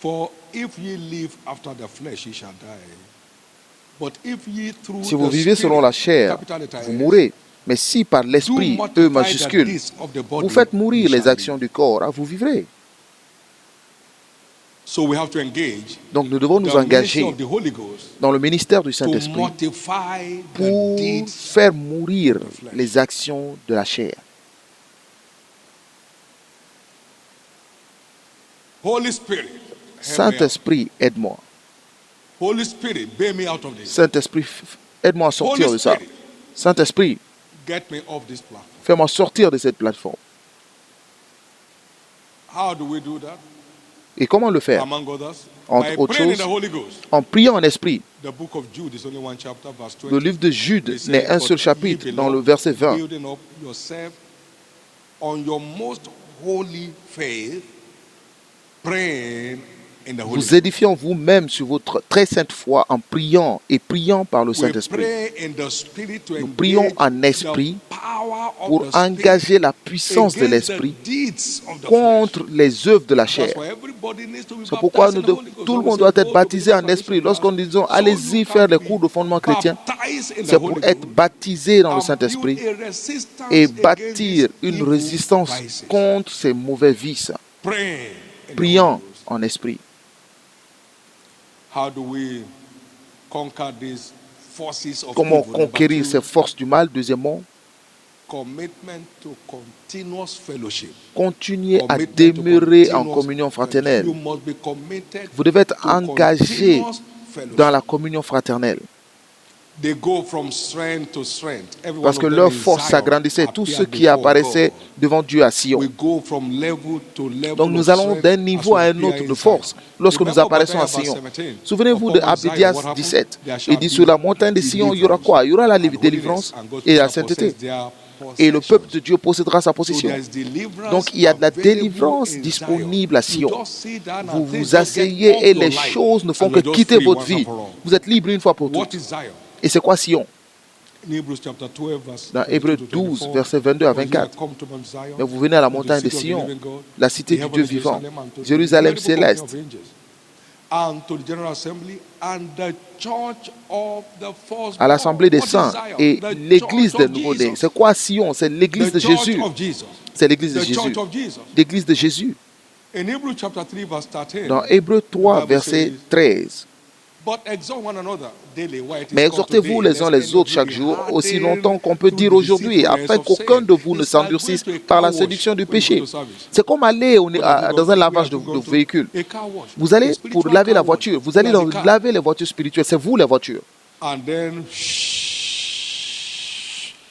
A: for if ye live after the flesh, ye shall die. But if ye through
B: si vous
A: the
B: vivez selon la
A: Spirit,
B: chair,
A: capital letter
B: vous
A: S,
B: mourrez. Mais si par
A: do
B: l'esprit, E
A: mortify the
B: majuscule,
A: deeds of the
B: vous
A: body,
B: faites
A: ye
B: mourir les
A: shall
B: actions
A: live.
B: du corps, vous vivrez.
A: So we have to engage
B: Donc nous devons nous
A: the ministry
B: engager
A: of the Holy Ghost
B: dans le ministère du
A: to
B: Saint-Esprit
A: mortify the
B: pour
A: deeds
B: faire mourir
A: of the flesh.
B: les actions de la chair.
A: Holy Spirit, help me out.
B: Saint-Esprit, aide-moi.
A: Holy Spirit, bail me out of this.
B: Saint-Esprit, aide-moi à sortir
A: Holy
B: de ça.
A: Spirit,
B: Saint-Esprit,
A: get me off this platform.
B: fais-moi sortir de cette plateforme.
A: How do we do that?
B: Et comment le faire?
A: Among others,
B: Entre
A: by
B: autres
A: praying in
B: choses,
A: the Holy Ghost.
B: en priant en esprit.
A: The book of Jude is only one chapter, verse 20.
B: Le livre de Jude
A: It
B: n'est
A: says,
B: un seul
A: "But
B: chapitre,
A: ye
B: dans le
A: beloved,
B: verset 20.
A: building up yourself on your most holy faith, praying in the Holy
B: Vous
A: Ghost."
B: édifiant vous-même sur votre très sainte foi en priant et priant par le
A: We
B: Saint-Esprit.
A: pray in the Spirit to
B: Nous prions
A: engage
B: en esprit
A: the power of
B: pour
A: the Spirit
B: engager la puissance de
A: against the
B: l'esprit
A: deeds of the
B: contre
A: flesh.
B: les œuvres de la
A: That's
B: chair.
A: why everybody needs to be
B: C'est pourquoi
A: baptized in the Holy Ghost.
B: tout le
A: So we
B: monde
A: say,
B: doit être
A: go to
B: baptisé en
A: the
B: esprit. Lorsqu'on dit
A: salvation
B: allez-y
A: class,
B: faire
A: so
B: les
A: you
B: cours
A: can
B: de fondement chrétien,
A: be baptized in the
B: c'est pour
A: Holy
B: être
A: Ghost
B: baptisé dans le
A: and
B: Saint-Esprit
A: build a resistance
B: et
A: against
B: bâtir
A: these
B: une
A: evil
B: résistance
A: vices.
B: contre ces mauvais vices,
A: Praying in the
B: priant
A: Holy Ghost.
B: en esprit.
A: How do we conquer these forces of
B: Comment
A: evil? Number
B: conquérir
A: two,
B: ces forces du mal? Deuxièmement,
A: commitment to continuous fellowship.
B: continuez à
A: Commitment to
B: demeurer en
A: continuous
B: communion
A: fellowship.
B: fraternelle.
A: You must be committed
B: Vous devez être
A: to
B: engagé
A: continuous fellowship.
B: dans la communion fraternelle.
A: They go from strength to strength. Every
B: Parce
A: one
B: que
A: of them
B: leur
A: in
B: force
A: Zion
B: s'agrandissait. Tous ceux
A: appeared
B: qui
A: before
B: apparaissaient
A: God.
B: devant Dieu à Sion.
A: We go from level to level
B: Donc nous
A: of
B: allons
A: strength
B: d'un
A: as
B: niveau
A: we
B: à un
A: appear
B: autre
A: in
B: de
A: Zion.
B: force lorsque nous
A: Remember
B: apparaissons à
A: Obadiah verse
B: Sion.
A: 17.
B: Souvenez-vous de
A: Upon Mount Zion,
B: Abdias
A: what happened?
B: 17.
A: There shall
B: Il dit
A: be
B: sur la montagne de Sion, il y aura quoi? Il y aura la
A: and holiness,
B: délivrance
A: and God's
B: et la
A: people shall
B: sainteté.
A: possess their
B: Et le peuple de
A: possessions.
B: Dieu possédera sa
A: So
B: possession.
A: there is deliverance
B: Donc il y a de la
A: available
B: délivrance
A: in
B: disponible à
A: Zion. You
B: Sion.
A: just sit down
B: Vous
A: and things
B: vous
A: just get
B: asseyez
A: off
B: et
A: your
B: les
A: life,
B: choses ne font
A: and
B: que
A: you're just
B: quitter
A: free
B: votre
A: once and
B: vie.
A: for all.
B: Vous êtes libre une fois pour
A: What
B: toutes.
A: is Zion?
B: Et c'est quoi Sion?
A: In Hebrews chapter 12, verse
B: Dans
A: 22
B: Hébreux
A: to
B: 12,
A: 24,
B: versets 22 à
A: for ye are
B: 24.
A: come to Mount Zion,
B: Mais vous venez à la
A: to the
B: montagne de
A: city of the
B: Sion,
A: living God,
B: la cité
A: the
B: du Dieu
A: heavenly
B: vivant,
A: Jerusalem, and to the
B: Jérusalem
A: innumerable company
B: céleste,
A: of angels, and to the general assembly, and the church of the firstborn.
B: à l'assemblée des
A: What is
B: saints
A: Zion?
B: et
A: The
B: l'église
A: church
B: des
A: of
B: nouveaux-nés.
A: Jesus.
B: C'est quoi Sion? C'est l'église
A: The
B: de
A: church
B: Jésus.
A: of Jesus.
B: C'est l'église de
A: The
B: Jésus.
A: church of Jesus.
B: L'église de Jésus.
A: In Hebrews chapter 3, verse 13,
B: Dans Hébreux
A: the
B: 3,
A: Bible
B: verset
A: says,
B: 13.
A: but exhort one another daily while it is
B: Mais
A: called
B: exhortez-vous
A: today,
B: les uns
A: lest
B: les
A: any of
B: autres
A: you
B: chaque
A: be
B: jour, aussi
A: hardened
B: longtemps qu'on peut
A: through
B: dire
A: the
B: aujourd'hui,
A: deceitfulness
B: afin
A: of
B: qu'aucun
A: sin.
B: de vous ne
A: It's like
B: s'endurcisse
A: going to a
B: par
A: car
B: la
A: wash
B: séduction du
A: when you go
B: péché.
A: to service.
B: C'est comme aller
A: What have you
B: dans
A: gone
B: un
A: to? Where
B: lavage
A: have you
B: de
A: gone to?
B: véhicule.
A: A car wash.
B: Vous allez
A: A
B: pour
A: spiritual
B: laver la
A: car wash.
B: voiture. Vous
A: You
B: allez
A: are the car.
B: laver les voitures spirituelles. C'est vous les voitures.
A: And then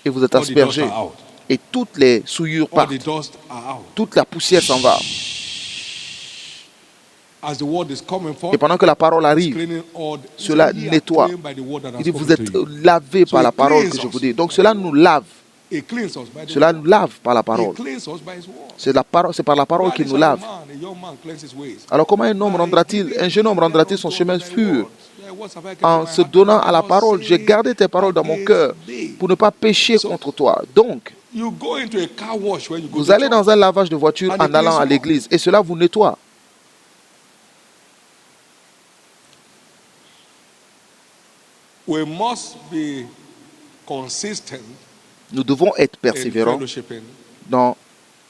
B: Et vous êtes
A: all the dust
B: aspergés.
A: are out.
B: Et toutes les souillures
A: All the
B: partent.
A: dust are out.
B: Toute la poussière s'en va.
A: As the word is coming
B: Et
A: forth,
B: pendant que la parole
A: it's
B: arrive,
A: cleaning all.
B: cela
A: Ye are
B: nettoie.
A: clean by the word that
B: Il
A: has
B: dit, vous
A: spoken
B: êtes
A: to you.
B: lavés
A: So
B: par la
A: it
B: parole
A: cleans
B: que je
A: us
B: vous dis. Donc
A: by
B: cela
A: the
B: nous
A: word.
B: lave.
A: It cleans us by the
B: Cela
A: word.
B: nous lave par la
A: He
B: parole.
A: cleans us by his word.
B: C'est par la parole qui
A: Why
B: nous
A: shall
B: lave.
A: a young man cleanse his ways?
B: Alors comment un jeune homme rendra-t-il son chemin pur en se donnant à la parole? J'ai gardé tes paroles dans mon cœur pour ne pas pécher contre toi. Donc,
A: You go into a car wash when you go
B: vous
A: to
B: allez dans
A: church.
B: un lavage de voiture
A: And
B: en
A: it
B: allant
A: cleans
B: à
A: you
B: l'église et cela vous nettoie.
A: We must be consistent
B: Nous devons être
A: in
B: persévérants
A: fellowshipping
B: dans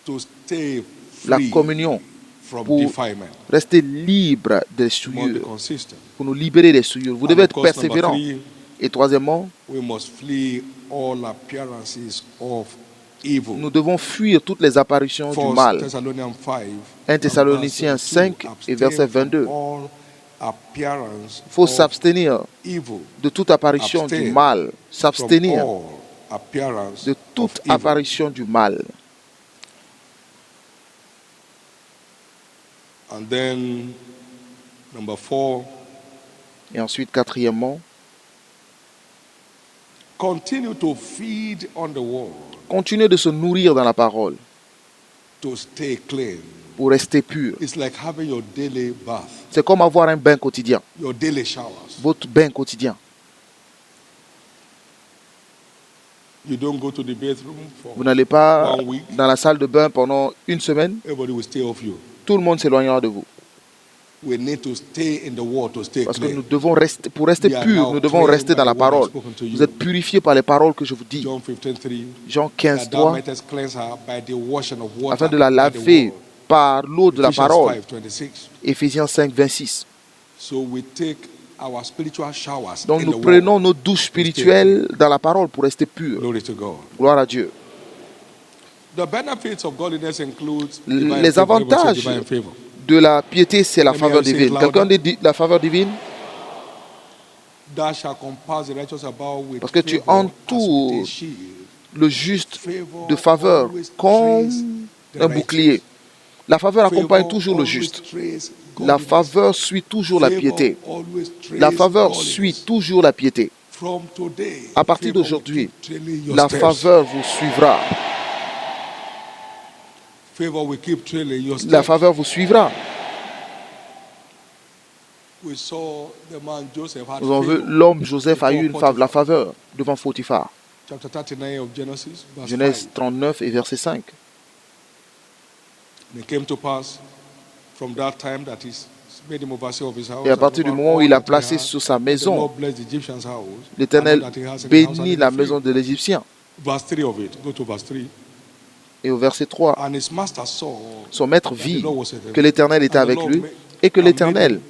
A: to stay
B: la
A: free
B: communion
A: from
B: pour
A: defilement.
B: rester libre des
A: We must be
B: souillures,
A: consistent.
B: pour nous libérer des souillures. Vous
A: And
B: devez
A: of
B: être
A: course, number
B: persévérant.
A: three,
B: Et troisièmement,
A: we must flee all appearances of evil.
B: nous devons fuir toutes les apparitions du
A: 1
B: mal.
A: Thessalonians 5,
B: 1 Thessaloniciens 5 et verset 22. Il faut s'abstenir de toute apparition du mal. S'abstenir de toute apparition du mal.
A: And then, number 4,
B: Et ensuite, quatrièmement,
A: continue to feed on the word.
B: continuez de se nourrir dans la parole.
A: to stay clean.
B: pour rester pur.
A: It's like having your daily bath,
B: C'est comme avoir un bain quotidien,
A: your daily showers.
B: votre bain quotidien.
A: You don't go to the bathroom for
B: Vous n'allez pas
A: 1 week.
B: dans la salle de bain pendant une semaine,
A: Everybody will stay off you.
B: tout le monde s'éloignera de vous.
A: We need to stay in the word to stay
B: Parce que
A: clean.
B: nous devons rester, pour rester
A: We are
B: purs,
A: now
B: nous devons
A: cleansed
B: rester
A: by
B: dans la
A: the word I've
B: parole.
A: spoken to
B: Vous
A: you.
B: êtes purifiés par les paroles que je vous dis.
A: John 15:3.
B: Jean 15,
A: That thou
B: 3,
A: mightest cleanse her by the washing of water
B: afin de la
A: by the
B: laver
A: word.
B: par l'eau de la
A: Ephesians
B: parole.
A: 5:26.
B: Éphésiens 5, 26.
A: So we take our spiritual showers
B: Donc
A: in
B: nous
A: the
B: prenons
A: word.
B: nos douches spirituelles dans la parole pour rester purs.
A: Glory to God.
B: Gloire à Dieu.
A: The benefits of godliness include
B: Les avantages
A: divine favor.
B: de la piété, c'est la
A: Let me
B: faveur
A: say it
B: divine.
A: louder.
B: Quelqu'un dit la faveur divine?
A: Thou shalt compass the righteous about with
B: Parce que tu
A: favor as
B: entoures
A: with a shield.
B: Le juste
A: Favor
B: de faveur
A: always
B: comme
A: traces the
B: un
A: righteous.
B: bouclier. La faveur accompagne
A: Favor
B: toujours le
A: always
B: juste.
A: traces
B: La
A: godliness.
B: faveur suit toujours la
A: Favor
B: piété.
A: always traces
B: La faveur
A: godliness.
B: suit toujours la piété.
A: From today,
B: À partir
A: favor
B: d'aujourd'hui,
A: will keep trailing your
B: la
A: steps.
B: faveur vous suivra.
A: Favor will keep trailing your
B: La
A: steps.
B: faveur vous suivra.
A: We saw the man Joseph had
B: Nous avons vu
A: favor.
B: l'homme Joseph a eu
A: Before
B: la
A: Potiphar.
B: faveur devant Potiphar.
A: Chapter 39 of Genesis, verse
B: Genèse
A: 5.
B: 39 et verset 5.
A: And it came to pass from that time that he made him overseer of his house.
B: Et à partir du moment où il a placé sur sa maison, l'Éternel bénit la maison de l'Égyptien.
A: Verse 3 of it. Go to verse 3.
B: Et au verset 3,
A: And his master saw
B: son maître
A: that the
B: vit
A: Lord was with him,
B: que l'Éternel était
A: and the
B: avec
A: Lord
B: lui
A: made-
B: et que
A: and made
B: l'Éternel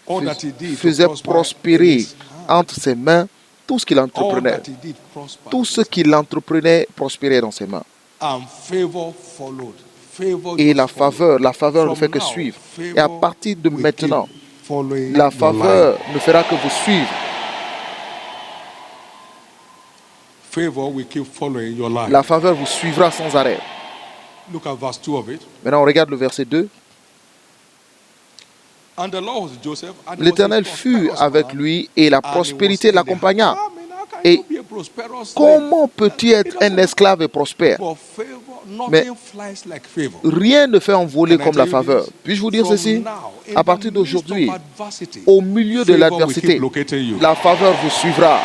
A: all that he did to
B: faisait
A: prosper in
B: prospérer
A: his hand.
B: entre ses mains tout ce qu'il
A: All
B: entreprenait.
A: that he did prospered.
B: Tout ce qu'il entreprenait prospérait dans ses mains.
A: And favor followed. Favor
B: Et
A: just
B: la
A: followed.
B: faveur ne
A: From
B: fait que
A: now,
B: suivre.
A: favor
B: Et à partir de
A: will
B: maintenant,
A: keep following
B: la
A: your
B: faveur
A: life.
B: ne fera que vous suivre.
A: Favor will keep following your life.
B: La faveur vous suivra sans arrêt.
A: Look at verse 2 of it.
B: Maintenant, on regarde le verset 2.
A: And the Lord was Joseph, and he was a
B: L'Éternel fut
A: prosperous
B: avec
A: man,
B: lui et la
A: and he
B: prospérité
A: was in the
B: l'accompagna.
A: house. I mean, how can
B: Et
A: you be a prosperous slave?
B: comment peux-tu être un esclave et prospère?
A: But favor,
B: Mais
A: nothing flies like favor.
B: rien ne fait envoler
A: Can I
B: comme la
A: tell you
B: faveur.
A: this?
B: Puis-je vous dire
A: From
B: ceci?
A: now, in
B: À
A: the
B: partir
A: midst
B: d'aujourd'hui,
A: of adversity,
B: au milieu de
A: favor will
B: l'adversité,
A: keep locating you.
B: la faveur vous suivra.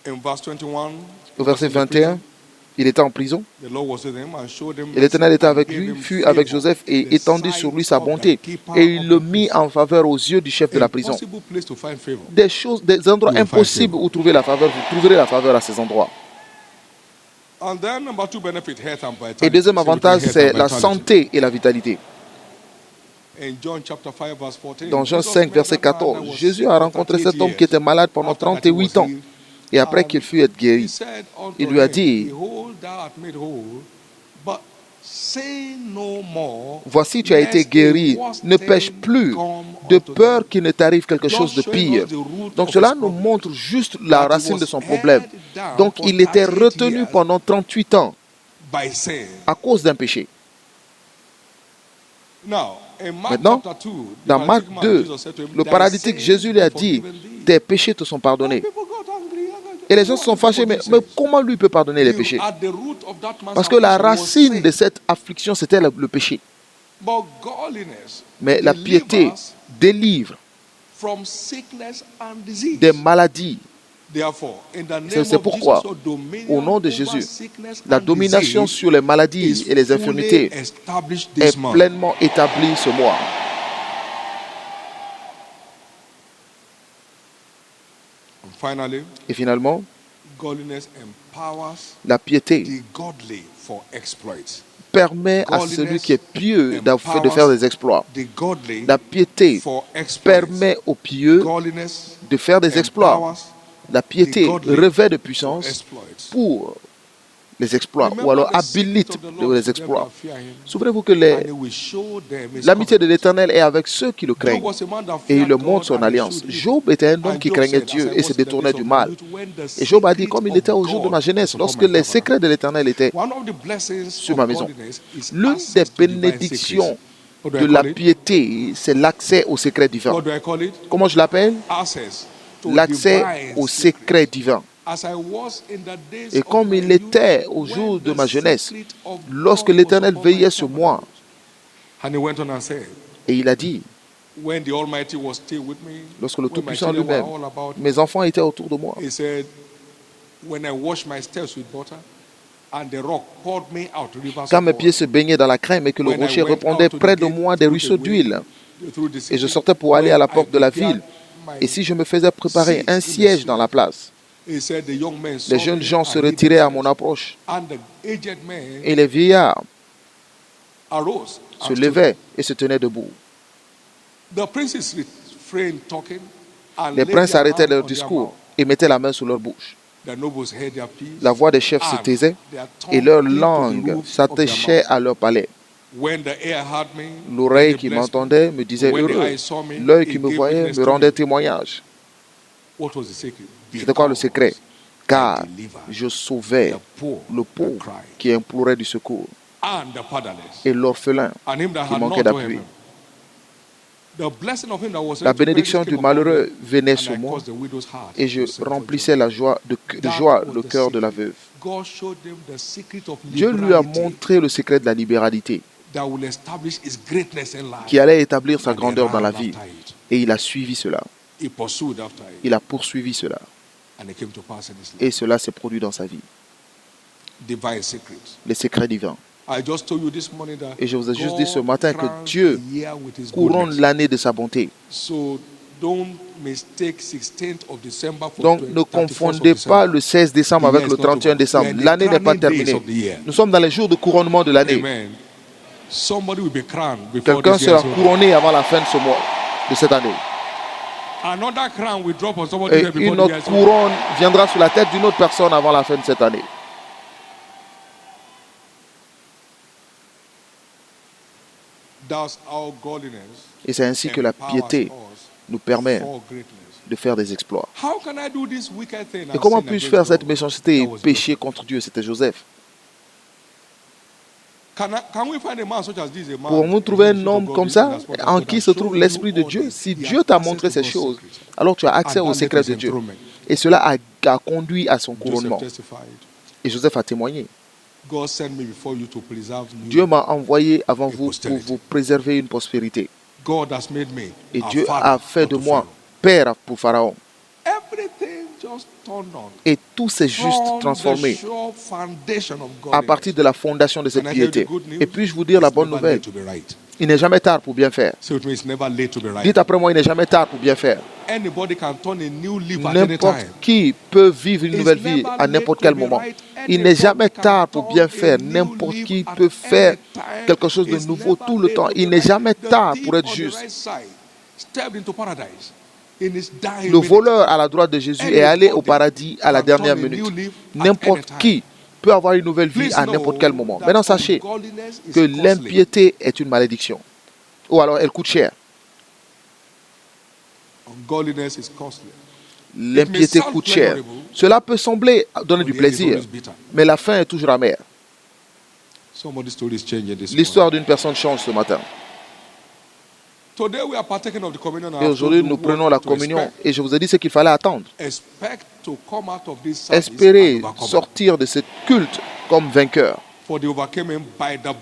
A: In verse 21,
B: Au verset 21, il était en prison.
A: the Lord was with him and showed him
B: Et l'Éternel était
A: mercy and
B: avec
A: gave
B: lui,
A: him
B: fut
A: favor
B: avec Joseph
A: in
B: et
A: the
B: étendit
A: sight
B: sur lui sa
A: of the
B: bonté.
A: keeper
B: Et il
A: of
B: le
A: the
B: mit
A: prison.
B: en faveur aux yeux du chef de la prison.
A: Impossible place to find favor.
B: Des endroits
A: You will find
B: impossibles
A: favor.
B: où trouver la faveur, vous trouverez la faveur à ces endroits.
A: And then number 2 benefit, health and vitality.
B: Et deuxième
A: Say with me,
B: avantage,
A: health
B: c'est
A: and
B: la
A: vitality.
B: santé et la vitalité.
A: In John chapter 5 verse 14,
B: Dans Jean
A: Jesus
B: 5,
A: met
B: verset
A: a man that
B: 14,
A: was
B: Jésus
A: sick
B: a
A: for
B: rencontré
A: 38
B: cet homme
A: years.
B: qui était malade pendant
A: After that, he
B: 38
A: was
B: ans.
A: healed.
B: Et après
A: And
B: qu'il fut être
A: he
B: guéri,
A: said unto
B: il lui a
A: him,
B: dit,
A: Behold, thou art made whole, but say no more,
B: voici, tu as été
A: lest
B: guéri,
A: a worse
B: ne
A: thing
B: pêche plus,
A: come
B: de
A: unto
B: peur
A: thee.
B: qu'il ne t'arrive quelque chose de pire. Donc cela nous montre juste la
A: That he
B: racine
A: was
B: de son problème.
A: held down
B: Donc
A: for
B: il était
A: 38
B: retenu
A: years
B: pendant 38 ans
A: by sin.
B: à cause d'un péché.
A: Now, in Mark
B: Maintenant,
A: chapter 2, the
B: dans Marc
A: paralytic man,
B: 2,
A: Jesus said to him,
B: le
A: Thy
B: paralytique,
A: sins
B: Jésus lui a
A: are
B: dit,
A: forgiven thee.
B: tes péchés te sont pardonnés.
A: People got angry.
B: Et les gens se sont fâchés, mais comment lui peut pardonner les péchés?
A: At the root of that man's
B: Parce que la
A: affliction was
B: racine
A: sin.
B: de cette affliction, c'était le péché.
A: But godliness
B: Mais la piété
A: delivers
B: délivre
A: from sickness and disease.
B: des maladies.
A: Therefore, in the name
B: C'est
A: of
B: pourquoi,
A: Jesus, your dominion
B: au nom de
A: over
B: Jésus,
A: sickness
B: la
A: and
B: domination
A: disease
B: sur les maladies
A: is
B: et les
A: fully
B: infirmités
A: established
B: est
A: this month.
B: pleinement établie ce mois.
A: And finally,
B: Et finalement,
A: godliness empowers
B: la piété
A: the godly for exploits.
B: permet à celui qui est pieux de faire des exploits.
A: The godly
B: La piété
A: for exploits.
B: permet aux pieux
A: Godliness
B: de faire des exploits.
A: empowers
B: La piété
A: the godly
B: revêt de
A: for
B: puissance
A: exploits.
B: pour les exploits, ou
A: Remember
B: alors
A: the secret
B: habilite
A: of the Lord
B: les
A: to them
B: exploits.
A: that fear him,
B: Souvenez-vous que
A: and he will show them his
B: l'amitié de
A: covenant.
B: l'Éternel est avec ceux qui le
A: Job
B: craignent.
A: was a man that
B: Et il
A: feared
B: le
A: God
B: montre son
A: and
B: alliance.
A: eschewed evil.
B: Job était un homme
A: And
B: qui
A: Job
B: craignait
A: said,
B: Dieu
A: as I
B: et
A: was
B: se
A: in the
B: détournait
A: days
B: du
A: of
B: mal.
A: my youth, when the
B: Et Job a dit,
A: secret
B: comme il
A: of
B: était au jour de
A: God
B: ma jeunesse,
A: was upon
B: lorsque
A: my
B: les
A: tabernacle.
B: secrets de l'Éternel étaient
A: One of the blessings
B: sur
A: of
B: ma maison,
A: godliness is
B: l'une
A: access
B: des
A: to divine
B: bénédictions
A: secrets. What do
B: de
A: I
B: la
A: call it?
B: piété, c'est l'accès aux secrets divins.
A: What do I call it?
B: Comment je l'appelle?
A: Access
B: l'accès aux secrets divins. Et comme il était au jour de ma jeunesse, lorsque l'Éternel veillait sur moi, et il a dit, lorsque le Tout-Puissant lui-même, mes enfants étaient autour de moi, quand mes pieds se baignaient dans la crème et que le rocher répandait près de moi des ruisseaux d'huile, et je sortais pour aller à la porte de la ville, et si je me faisais préparer un siège dans la place, les jeunes gens se retiraient à mon approche, et les vieillards se levaient et se tenaient debout. Les princes arrêtaient leur discours et mettaient la main sur leur bouche. La voix des chefs se taisait et leur langue s'attachait à leur palais. L'oreille qui m'entendait me disait heureux. L'œil qui me voyait me rendait témoignage. C'était quoi le secret? Car je sauvais le pauvre qui implorait du secours et l'orphelin qui manquait d'appui. La bénédiction du malheureux venait sur moi et je remplissais de joie le cœur de la veuve. Dieu lui a montré le secret de la libéralité qui allait établir sa grandeur dans la vie. Et il a suivi cela. Il a poursuivi cela. Et cela s'est produit dans sa vie. Les secrets divins. Et je vous ai juste dit ce matin que Dieu couronne l'année de sa bonté. Donc ne confondez pas le 16 décembre avec le 31 décembre. L'année n'est pas terminée. Nous sommes dans les jours de couronnement de l'année. Quelqu'un sera couronné avant la fin de ce mois, de cette année. Et une autre couronne viendra sur la tête d'une autre personne avant la fin de cette année. Et c'est ainsi que la piété nous permet de faire des exploits. Et comment puis-je faire cette méchanceté et pécher contre Dieu? C'était Joseph. Pourrons-nous trouver un homme comme ça, en qui se trouve l'Esprit de Dieu? Si Dieu t'a montré ces choses, alors tu as accès aux secrets de Dieu. Et cela a conduit à son couronnement. Et Joseph a témoigné. Dieu m'a envoyé avant vous pour vous préserver une prospérité. Et Dieu a fait de moi père pour Pharaon. Et tout s'est juste transformé à partir de la fondation de cette piété. Et puis-je vous dire la bonne nouvelle? Il n'est jamais tard pour bien faire. Dites après moi, il n'est jamais tard pour bien faire. N'importe qui peut vivre une nouvelle vie à n'importe quel moment. Il n'est jamais tard pour bien faire. N'importe qui peut faire quelque chose de nouveau tout le temps. Il n'est jamais tard pour être juste. Le voleur à la droite de Jésus est allé au paradis à la dernière minute. N'importe qui peut avoir une nouvelle vie à n'importe quel moment. Maintenant, sachez que l'impiété est une malédiction. Ou alors, elle coûte cher. L'impiété coûte cher. Cela peut sembler donner du plaisir, mais la fin est toujours amère. L'histoire d'une personne change ce matin. Et aujourd'hui, nous prenons la communion. Et je vous ai dit ce qu'il fallait attendre. Espérez sortir de ce culte comme vainqueur.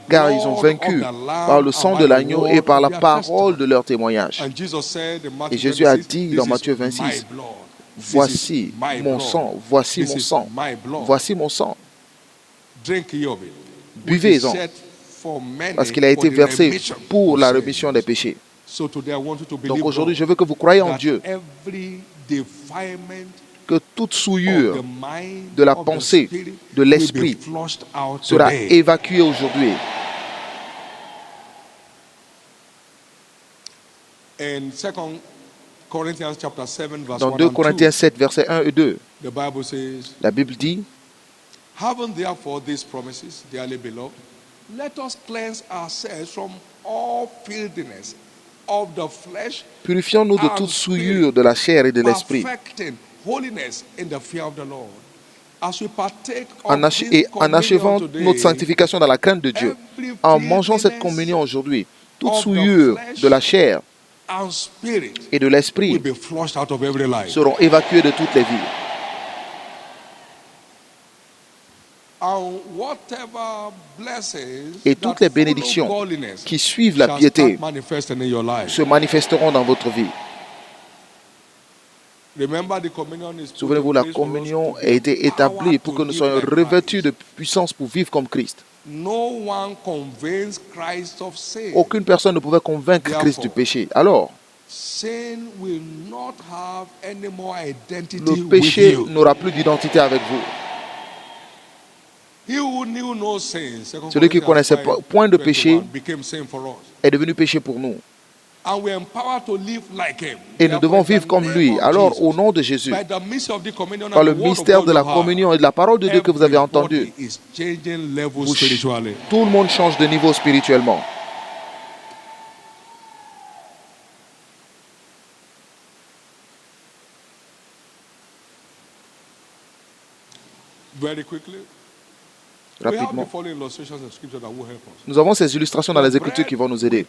B: Car ils ont vaincu par le sang de l'agneau et par la parole de leur témoignage. Et Jésus a dit dans Matthieu 26, voici mon sang, voici mon sang, voici mon sang. Buvez-en, parce qu'il a été versé pour la rémission des péchés. Donc aujourd'hui, je veux que vous croyez en Dieu, que toute souillure de la pensée, de l'esprit, sera évacuée aujourd'hui. Dans 2 Corinthiens 7, versets 1 et 2, la Bible dit,
C: Having therefore these promises, dearly beloved, let us cleanse ourselves from all filthiness of the flesh,
B: purifions-nous de toute souillure de la chair et de l'esprit, en achevant notre sanctification dans la crainte de Dieu, en mangeant cette communion aujourd'hui, toute souillure de la chair
C: and spirit
B: et de l'esprit
C: will be flushed out of every life.
B: seront évacués de toutes les vies.
C: And whatever blessings
B: Et
C: that
B: toutes les
C: follow
B: bénédictions
C: godliness
B: qui suivent la
C: shall
B: piété
C: start manifesting in your life.
B: se manifesteront dans votre vie.
C: Remember, the communion is put
B: Souvenez-vous,
C: in
B: la
C: place for us
B: communion
C: to
B: a
C: be
B: été établie
C: empowered
B: pour
C: to
B: que nous
C: live
B: soyons
C: like
B: revêtus
C: Christ.
B: de puissance pour vivre comme Christ.
C: No one convinced Christ of sin.
B: Aucune personne ne pouvait convaincre Christ du péché. Alors,
C: Sin will not have any more identity
B: le
C: with
B: péché
C: you.
B: n'aura plus d'identité avec vous.
C: He who knew no sin, 2
B: Celui qui connaissait
C: Corinthians
B: point de
C: 5:21,
B: péché
C: became sin for us.
B: est devenu péché pour nous.
C: And we are empowered to live like him.
B: Et nous devons
C: Therefore, in
B: vivre
C: the
B: comme
C: name
B: lui.
C: of
B: Alors,
C: Jesus,
B: au nom de Jésus,
C: by the mystery of the communion
B: par
C: and
B: le
C: the word of
B: mystère
C: God
B: de la
C: you have,
B: communion et de la parole de Dieu que vous avez entendue,
C: everybody is changing levels spiritually.
B: tout le monde change de niveau spirituellement.
C: Very quickly. We have the
B: Rapidement.
C: following illustrations in scripture that will help us.
B: Nous avons ces illustrations dans les Écritures qui vont nous aider.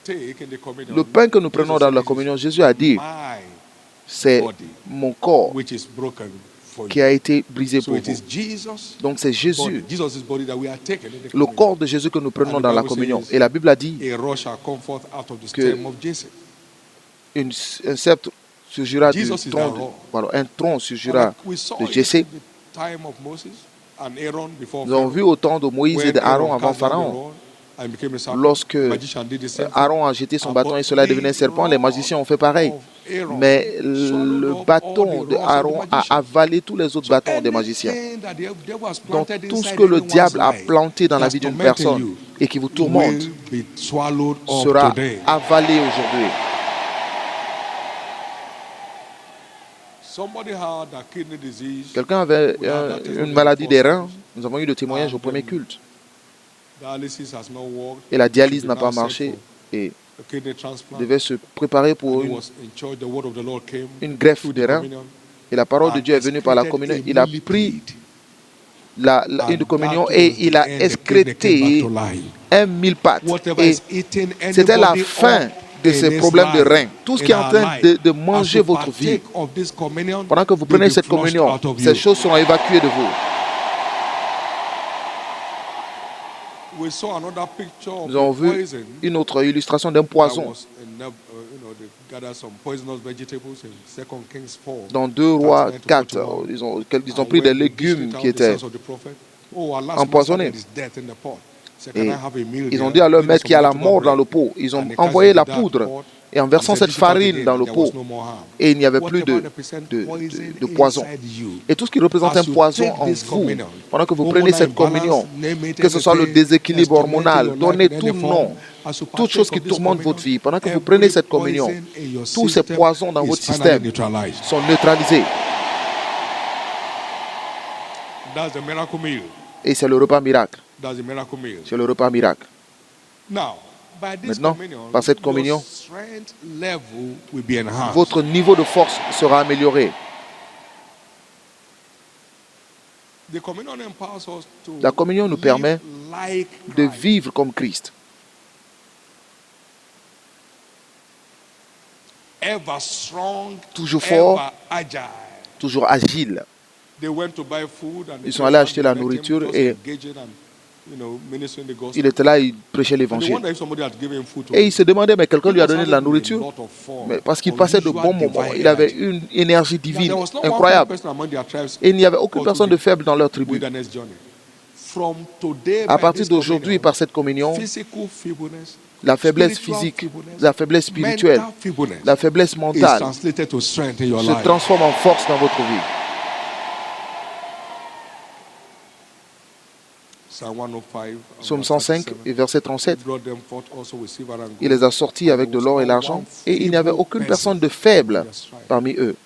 B: Le pain que nous prenons dans la communion, Jésus a dit,
C: My
B: c'est mon corps
C: which is broken for
B: qui
C: you.
B: a été brisé
C: So
B: pour
C: it is
B: vous.
C: Jesus.
B: Donc c'est Jésus,
C: Jesus' body that we are taking in the
B: le
C: communion.
B: corps de Jésus que nous prenons dans la communion. Et la Bible a dit,
C: A rod shall come forth out of the
B: que
C: stem of Jesse.
B: un sceptre surgira du
C: Jesus is
B: tronc,
C: the rod.
B: voilà, un tronc surgira
C: We saw
B: de
C: it
B: Jesse.
C: in the time of Moses and Aaron before
B: Nous avons
C: Pharaoh.
B: vu au temps de Moïse et
C: When
B: d'Aaron avant
C: cast down the
B: Pharaon.
C: rod and became a serpent,
B: Lorsque
C: the magician did the same thing.
B: Aaron a jeté son bâton et cela est devenu un serpent, les magiciens ont fait pareil. Mais le bâton de Aaron a avalé tous les autres bâtons des magiciens. Donc tout ce que le diable a planté dans la vie d'une personne et qui vous tourmente sera avalé aujourd'hui. Quelqu'un avait une maladie des reins. Nous avons eu le témoignage au premier culte. Et la dialyse n'a pas marché et devait se préparer pour une greffe des reins. Et la parole de Dieu est venue par la communion. Il a pris une communion et il a excrété 1000 pattes. Et c'était la fin de ces problèmes de reins. Tout ce qui est en train de manger votre vie, pendant que vous prenez cette communion, ces choses seront évacuées de vous. Nous avons vu une autre illustration d'un poison dans 2 Rois 4. Ils ont pris des légumes qui étaient empoisonnés. Et ils ont dit à leur maître qu'il y a la mort dans le pot. Ils ont envoyé la poudre et en versant cette farine dans le pot, et il n'y avait plus de poison. Et tout ce qui représente un poison en vous, pendant que vous prenez cette communion, que ce soit le déséquilibre hormonal, donnez tout nom, toute chose qui tourmente votre vie, pendant que vous prenez cette communion, tous ces poisons dans votre système sont neutralisés. Et c'est le repas miracle. C'est le repas miracle. Maintenant, par cette communion, votre niveau de force sera amélioré. La communion nous permet de vivre comme Christ. Toujours fort, toujours agile. Ils sont allés acheter la nourriture et il était là, il prêchait l'évangile. Et il se demandait, mais quelqu'un lui a donné de la nourriture, mais parce qu'il passait de bons moments. Il avait une énergie divine incroyable. Et il n'y avait aucune personne de faible dans leur tribu. À partir d'aujourd'hui, par cette communion, la faiblesse physique, la faiblesse spirituelle, la faiblesse mentale se transforme en force dans votre vie. Psaume 105, et verset 37. Il les a sortis avec de l'or et l'argent, et il n'y avait aucune personne de faible parmi eux.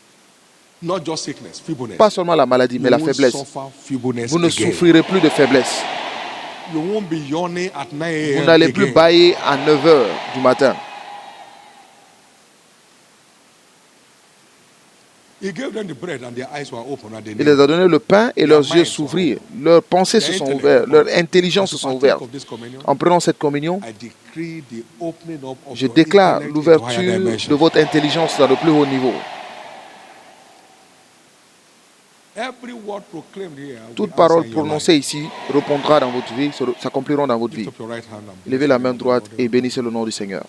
B: Pas seulement la maladie, mais la faiblesse. Vous ne souffrirez plus de faiblesse. Vous n'allez plus bâiller à 9 h du matin.
C: He gave them the bread and their eyes were open and they
B: Il
C: knew.
B: les a donné le pain et leurs
C: Their
B: yeux
C: minds
B: s'ouvrirent. Leurs pensées se sont ouvertes, leur intelligence se sont ouvertes.
C: Of this communion,
B: En prenant cette communion,
C: I decree the opening up of
B: je
C: your
B: déclare
C: intellect into higher
B: l'ouverture
C: dimension.
B: de votre intelligence dans le plus haut niveau.
C: Every word proclaimed here will
B: Toute
C: answer
B: parole
C: in your
B: prononcée
C: life.
B: ici répondra dans votre vie, s'accompliront dans votre
C: Lift
B: vie.
C: up your right hand and bless
B: Levez
C: the
B: la
C: name
B: main
C: of the
B: droite
C: Lord.
B: et bénissez le nom du Seigneur.